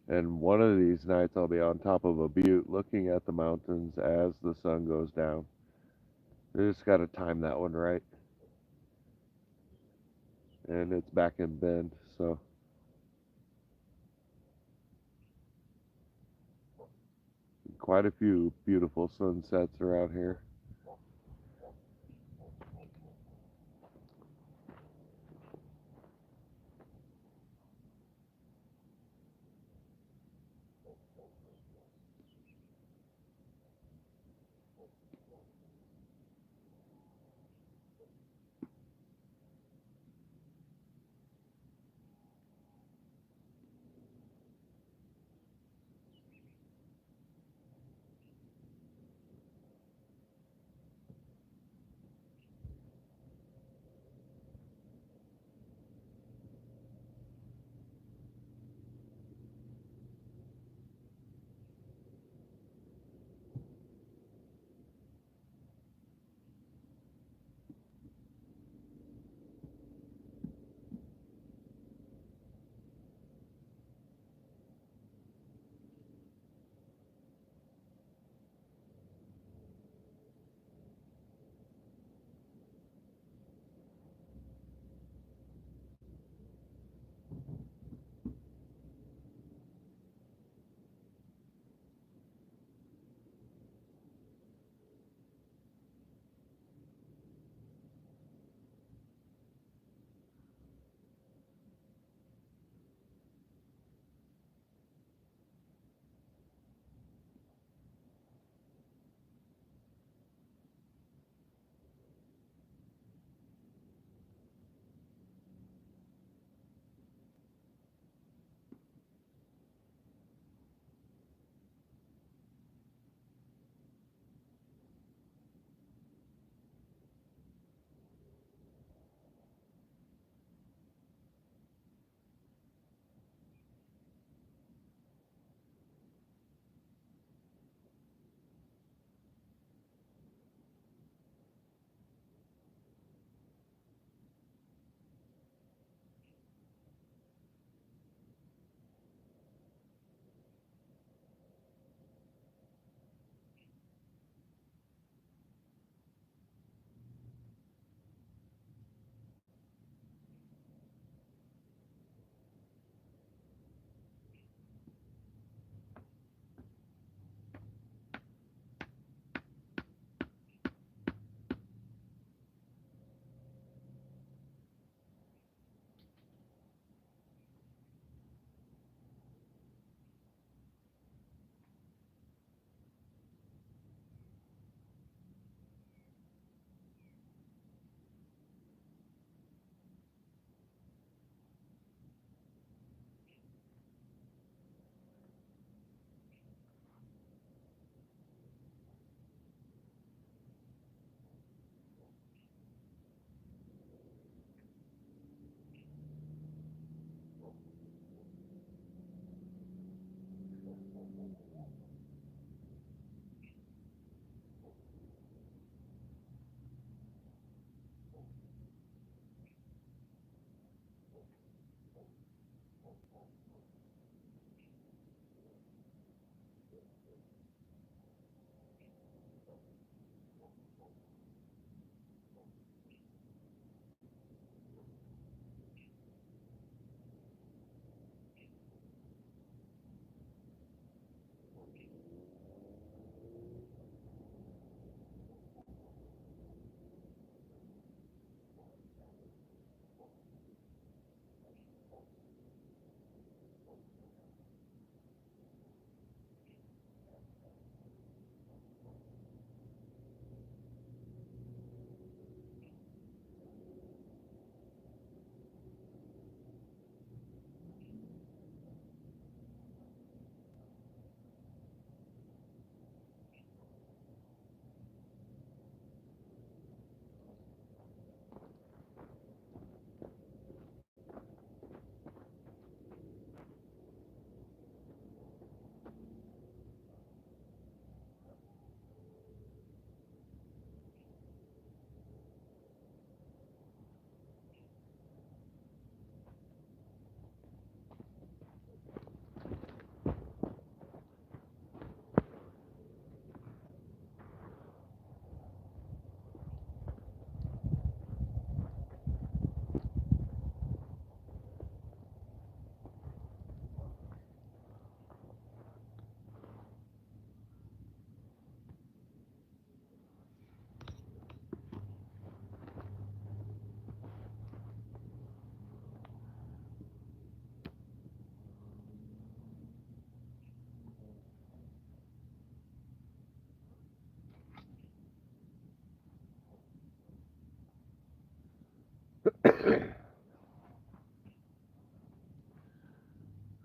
And one of these nights I'll be on top of a butte looking at the mountains as the sun goes down. I just got to time that one right. And it's back in Bend, so quite a few beautiful sunsets around here.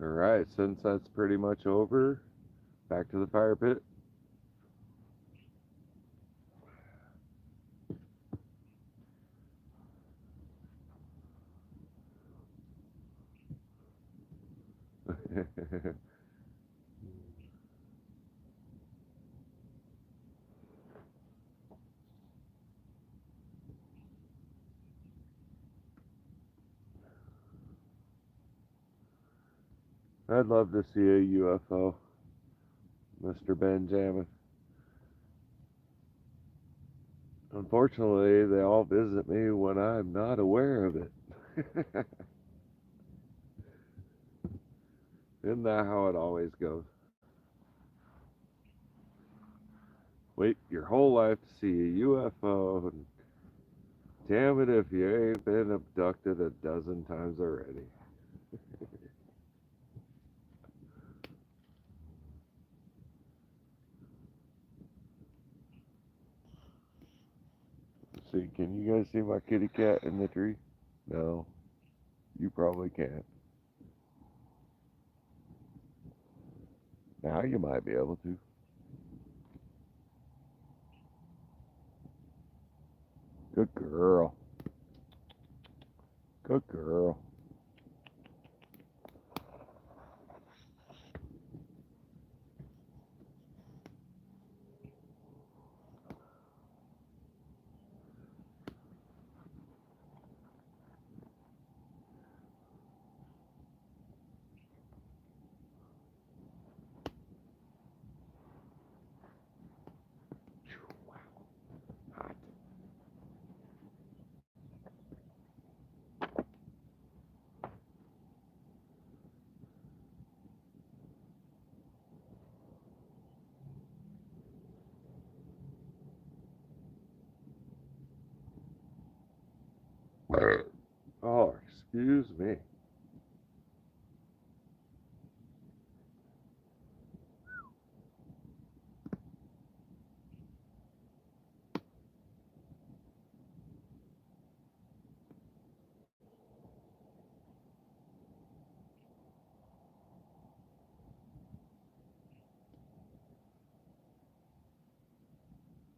Alright, since that's pretty much over, back to the fire pit. I'd love to see a UFO, Mr. Benjamin. Unfortunately, they all visit me when I'm not aware of it. Isn't that how it always goes? Wait your whole life to see a UFO, and damn it if you ain't been abducted a dozen times already. See, can you guys see my kitty cat in the tree? No, you probably can't. Now you might be able to. Good girl. Good girl. Hot. Oh, excuse me.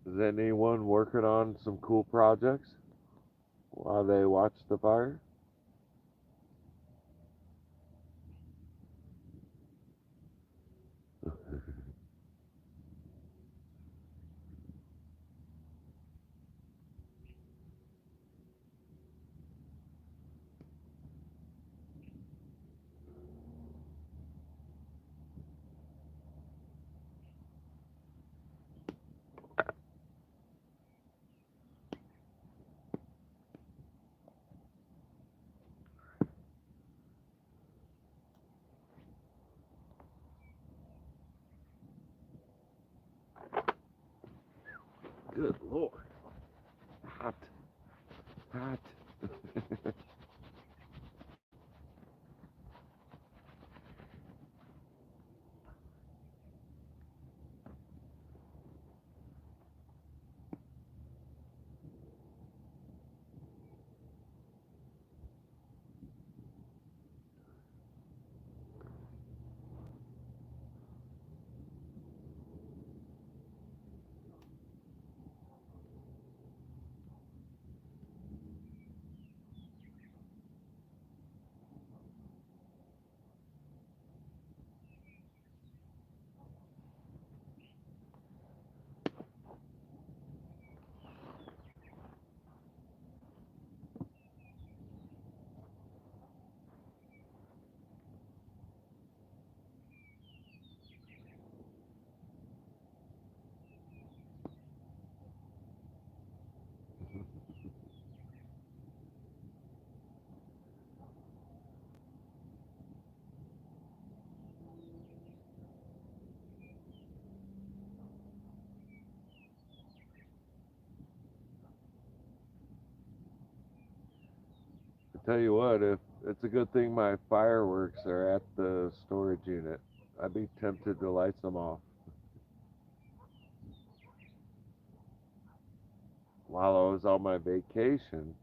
Is anyone working on some cool projects while they watch the fire? Good Lord. Hot. Hot. I tell you what, if it's a good thing my fireworks are at the storage unit, I'd be tempted to light them off. While I was on my vacation,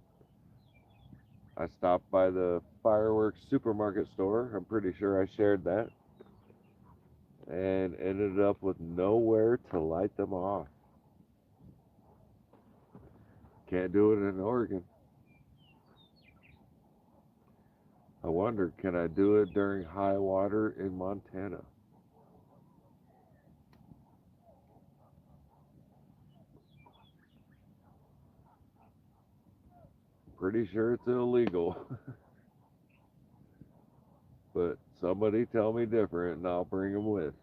I stopped by the fireworks supermarket store. I'm pretty sure I shared that. And ended up with nowhere to light them off. Can't do it in Oregon. I wonder, can I do it during high water in Montana? Pretty sure it's illegal. But somebody tell me different and I'll bring them with.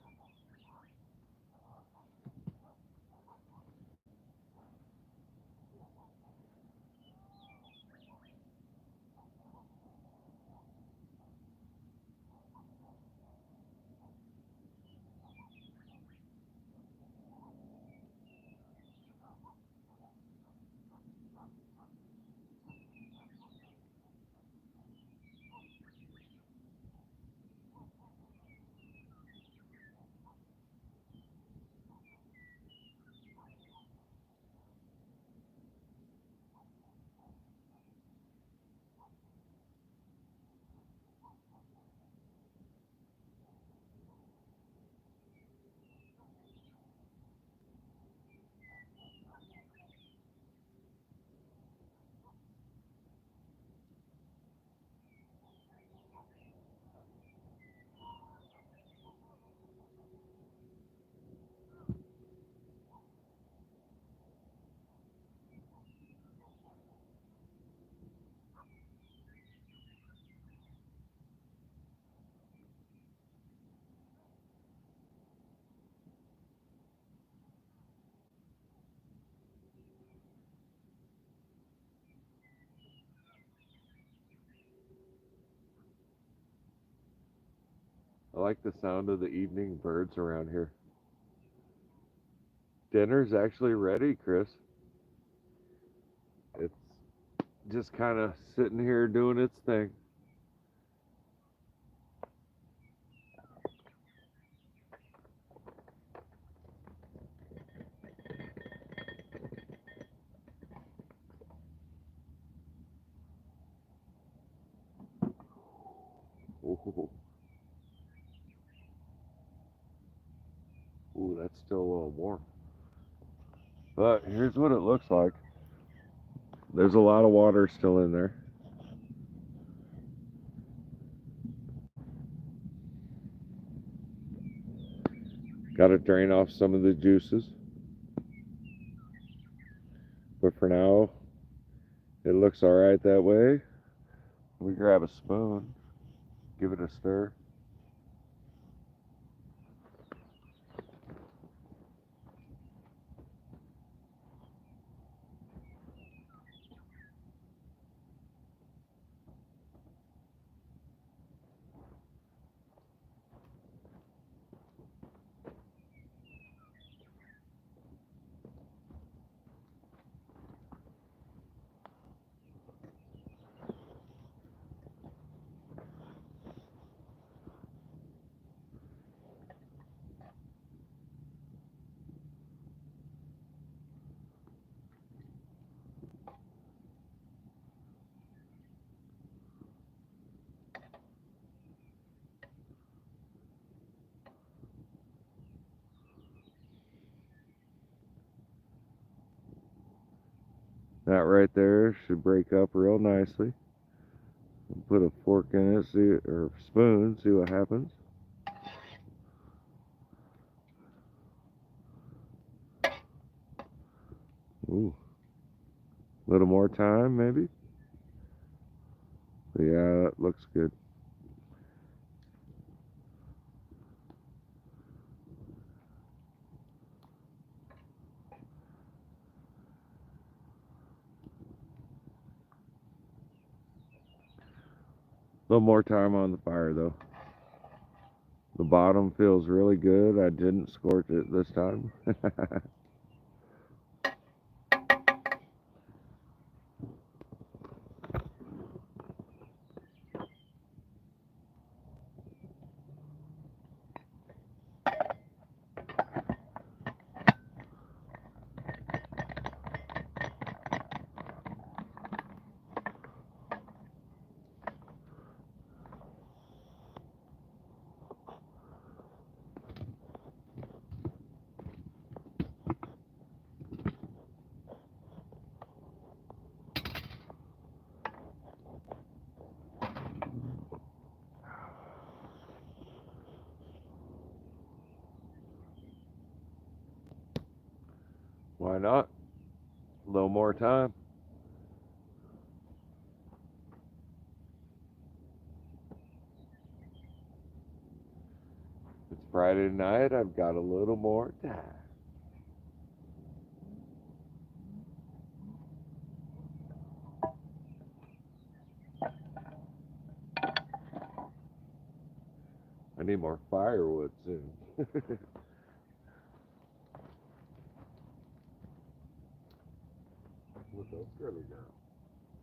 I like the sound of the evening birds around here. Dinner's actually ready, Chris. It's just kind of sitting here doing its thing. Ooh, ooh, that's still a little warm. But here's what it looks like. There's a lot of water still in there. Got to drain off some of the juices. But for now, it looks all right that way. We grab a spoon, give it a stir. That right there should break up real nicely. Put a fork in it, see, or spoon, see what happens. Ooh, a little more time maybe. But yeah, that looks good. A little more time on the fire though. The bottom feels really good. I didn't scorch it this time. Why not? A little more time. It's Friday night. I've got a little more time. I need more firewood soon. What's up, girly girl?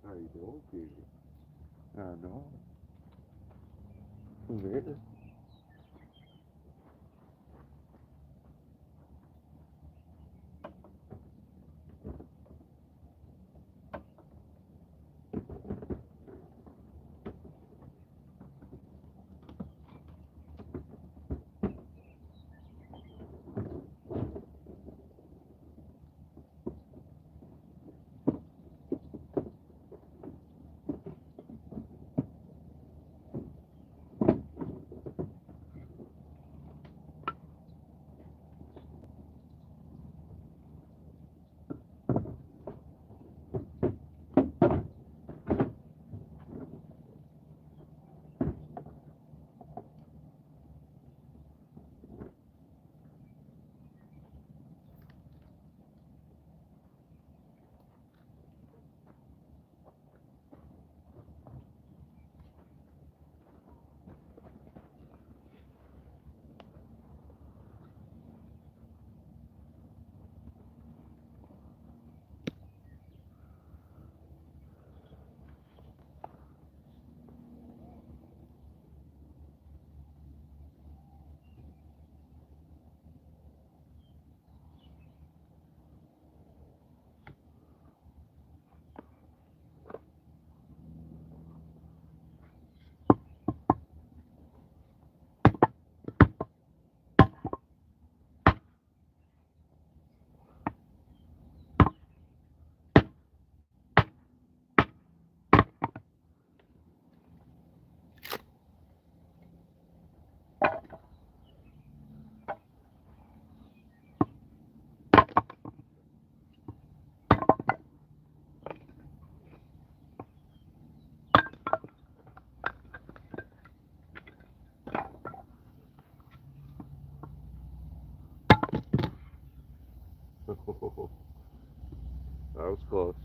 How you doing, cutie? I know. Yeah. That was close.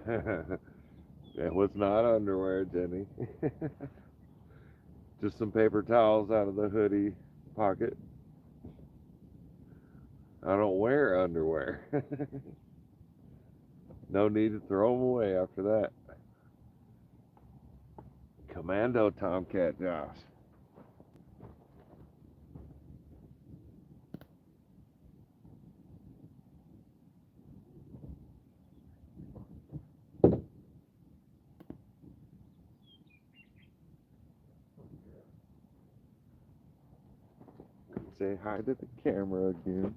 It was not underwear, Jenny. Just some paper towels out of the hoodie pocket. I don't wear underwear. No need to throw them away after that. Commando Tomcat Josh. Say hi to the camera again.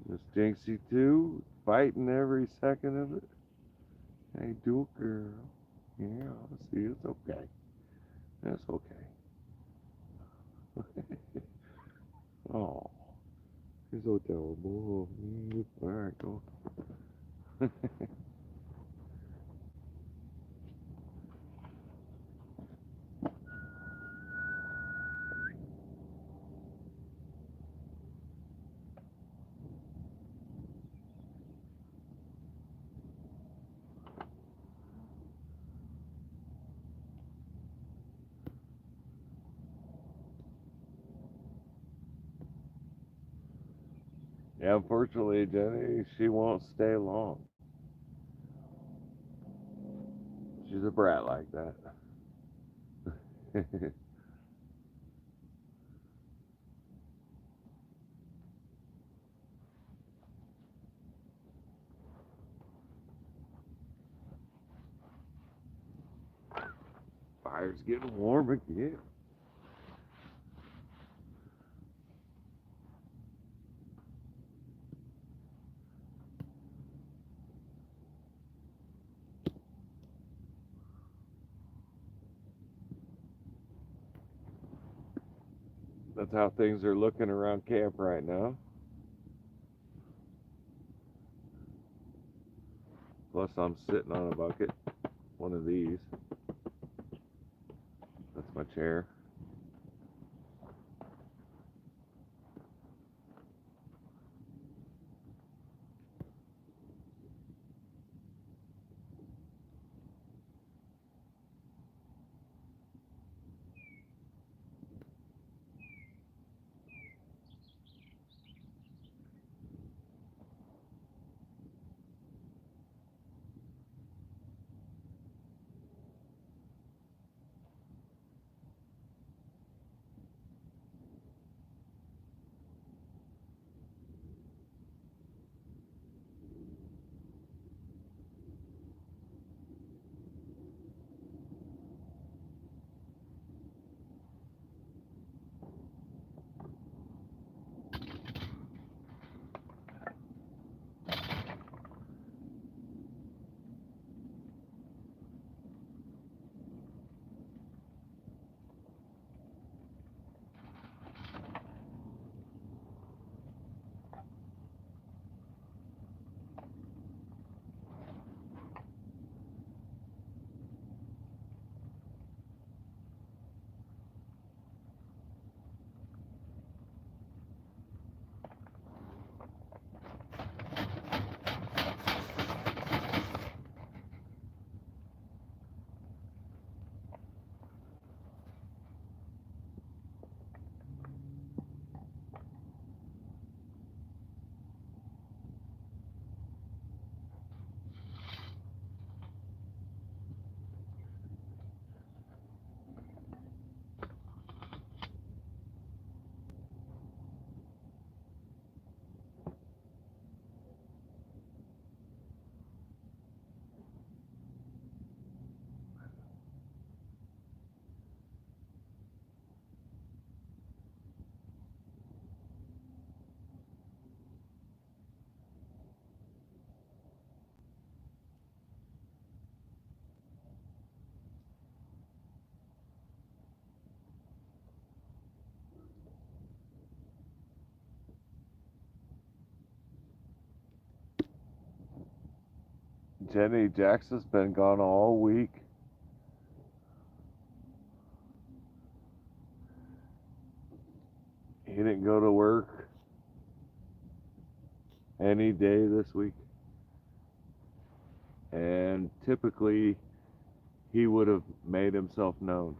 Miss Jinxie too, fighting every second of it. Hey, do it, girl. Yeah, see, it's okay. That's okay. Oh, he's so terrible. All right, go. Yeah, unfortunately, Jenny, she won't stay long. She's a brat like that. Fire's getting warm again. That's how things are looking around camp right now. Plus, I'm sitting on a bucket, one of these. That's my chair. Jenny, Jackson's been gone all week. He didn't go to work any day this week. and typically he would have made himself known.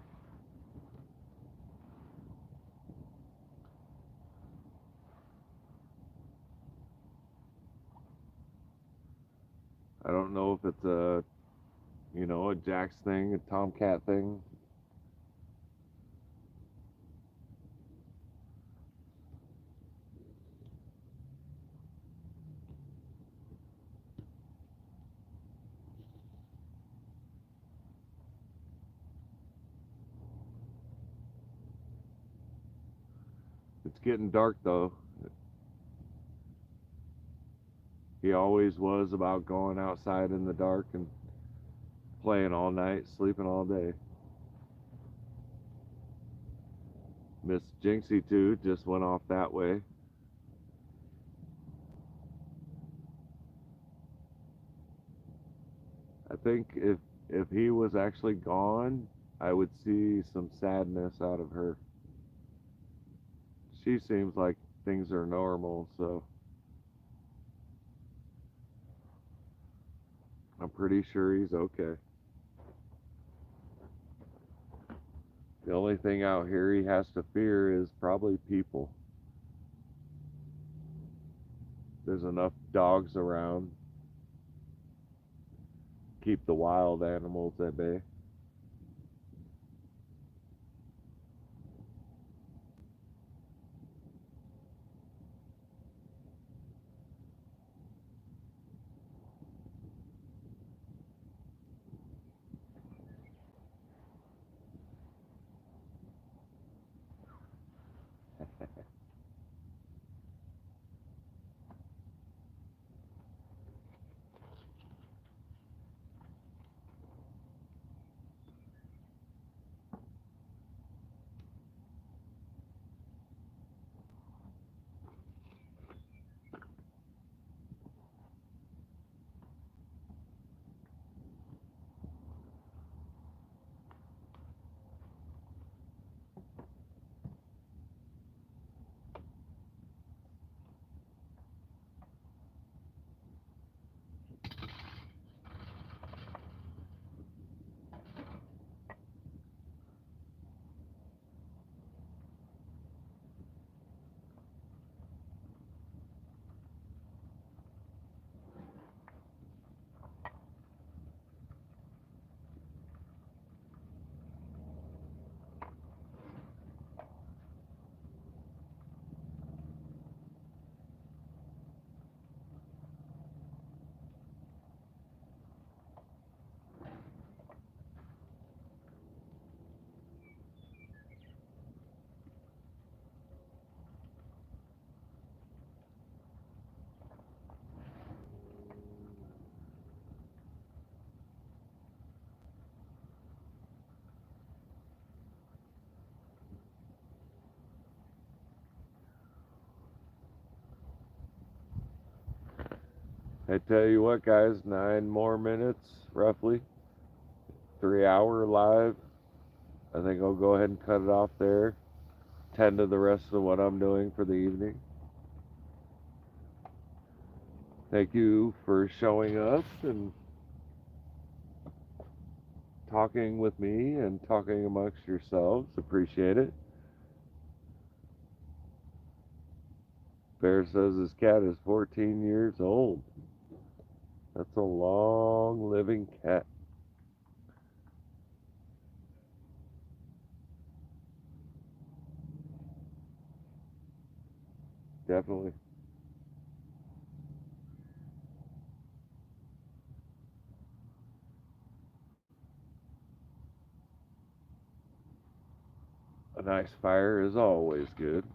I don't know if it's a Jack's thing, a Tomcat thing. It's getting dark though. He always was about going outside in the dark and playing all night, sleeping all day. Miss Jinxie too just went off that way. I think if he was actually gone, I would see some sadness out of her. She seems like things are normal, so I'm pretty sure he's okay. The only thing out here he has to fear is probably people. There's enough dogs around. Keep the wild animals at bay. I tell you what, guys, 9 more minutes, roughly. 3 hour live. I think I'll go ahead and cut it off there. Tend to the rest of what I'm doing for the evening. Thank you for showing up and talking with me and talking amongst yourselves. Appreciate it. Bear says his cat is 14 years old. That's a long living cat. Definitely. A nice fire is always good.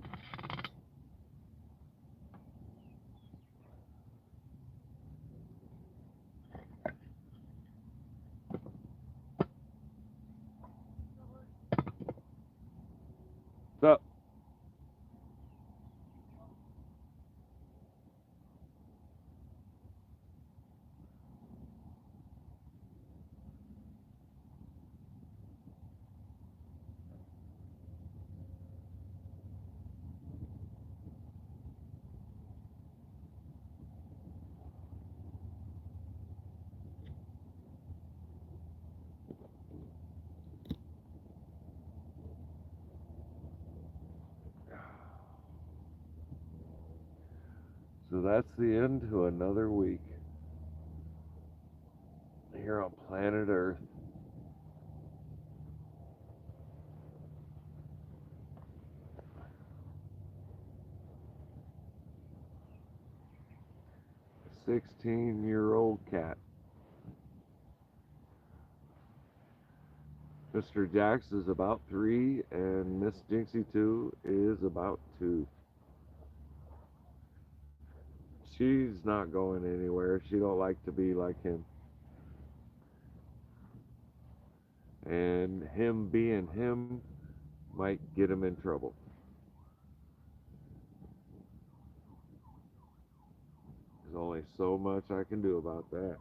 So, So that's the end to another week here on planet Earth. A 16-year-old cat. Mr. Jax is about 3, and Miss Jinxie 2 is about 2. She's not going anywhere. She don't like to be like him. And him being him might get him in trouble. There's only so much I can do about that.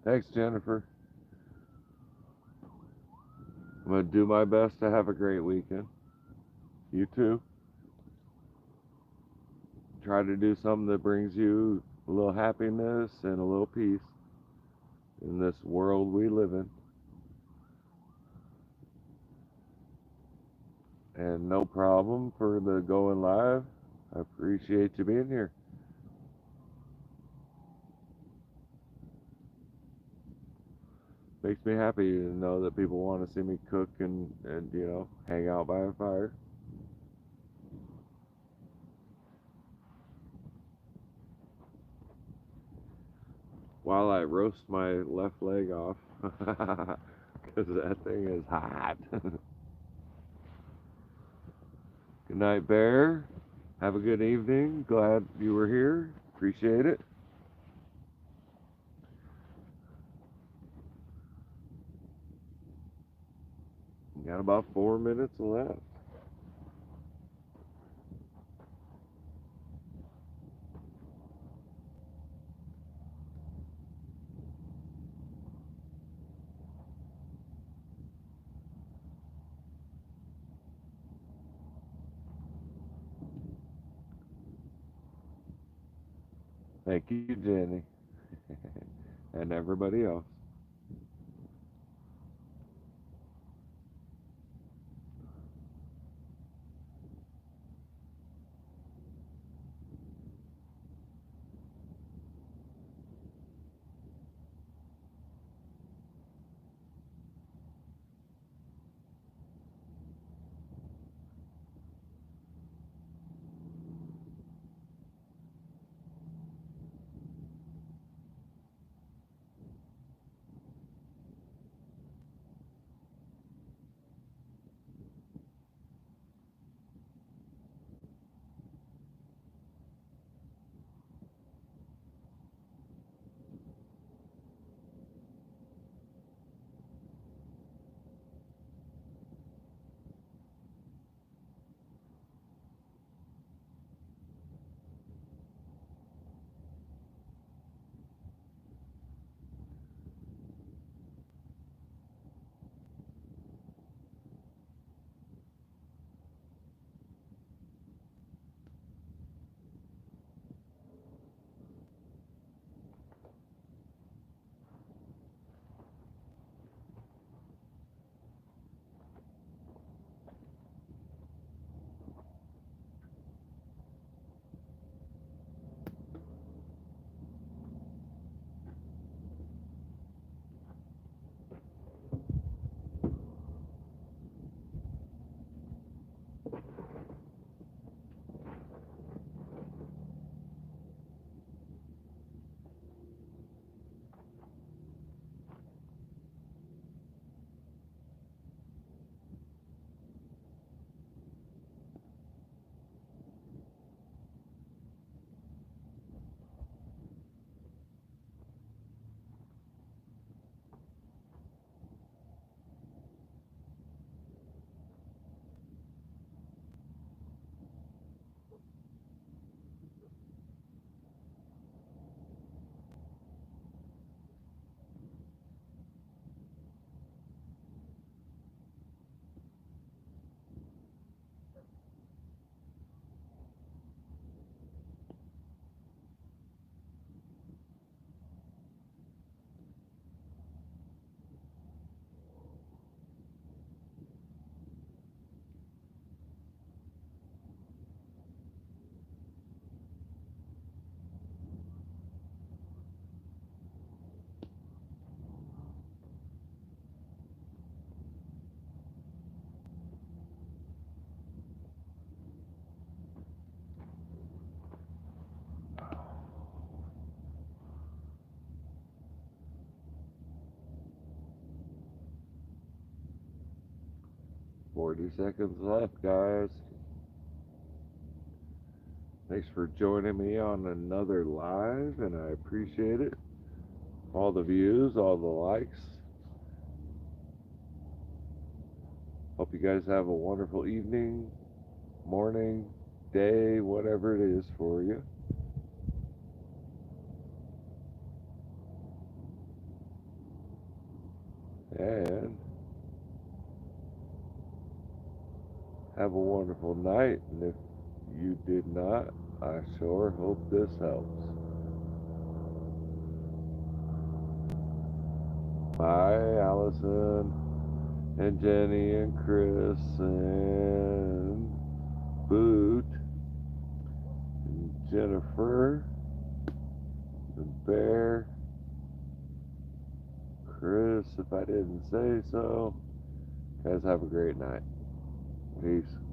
Thanks, Jennifer. I'm going to do my best to have a great weekend. You too. Try to do something that brings you a little happiness and a little peace in this world we live in. And no problem for the going live. I appreciate you being here. Makes me happy to know that people want to see me cook and hang out by a fire. While I roast my left leg off, because that thing is hot. Good night, Bear. Have a good evening. Glad you were here. Appreciate it. Got about 4 minutes left. Thank you, Jenny, and everybody else. 40 seconds left, guys. Thanks for joining me on another live, and I appreciate it. All the views, all the likes. Hope you guys have a wonderful evening, morning, day, whatever it is for you. And have a wonderful night. And if you did not, I sure hope this helps. Bye, Allison, and Jenny, and Chris, and Boot, and Jennifer, and Bear, Chris, if I didn't say so. Guys, have a great night. Peace.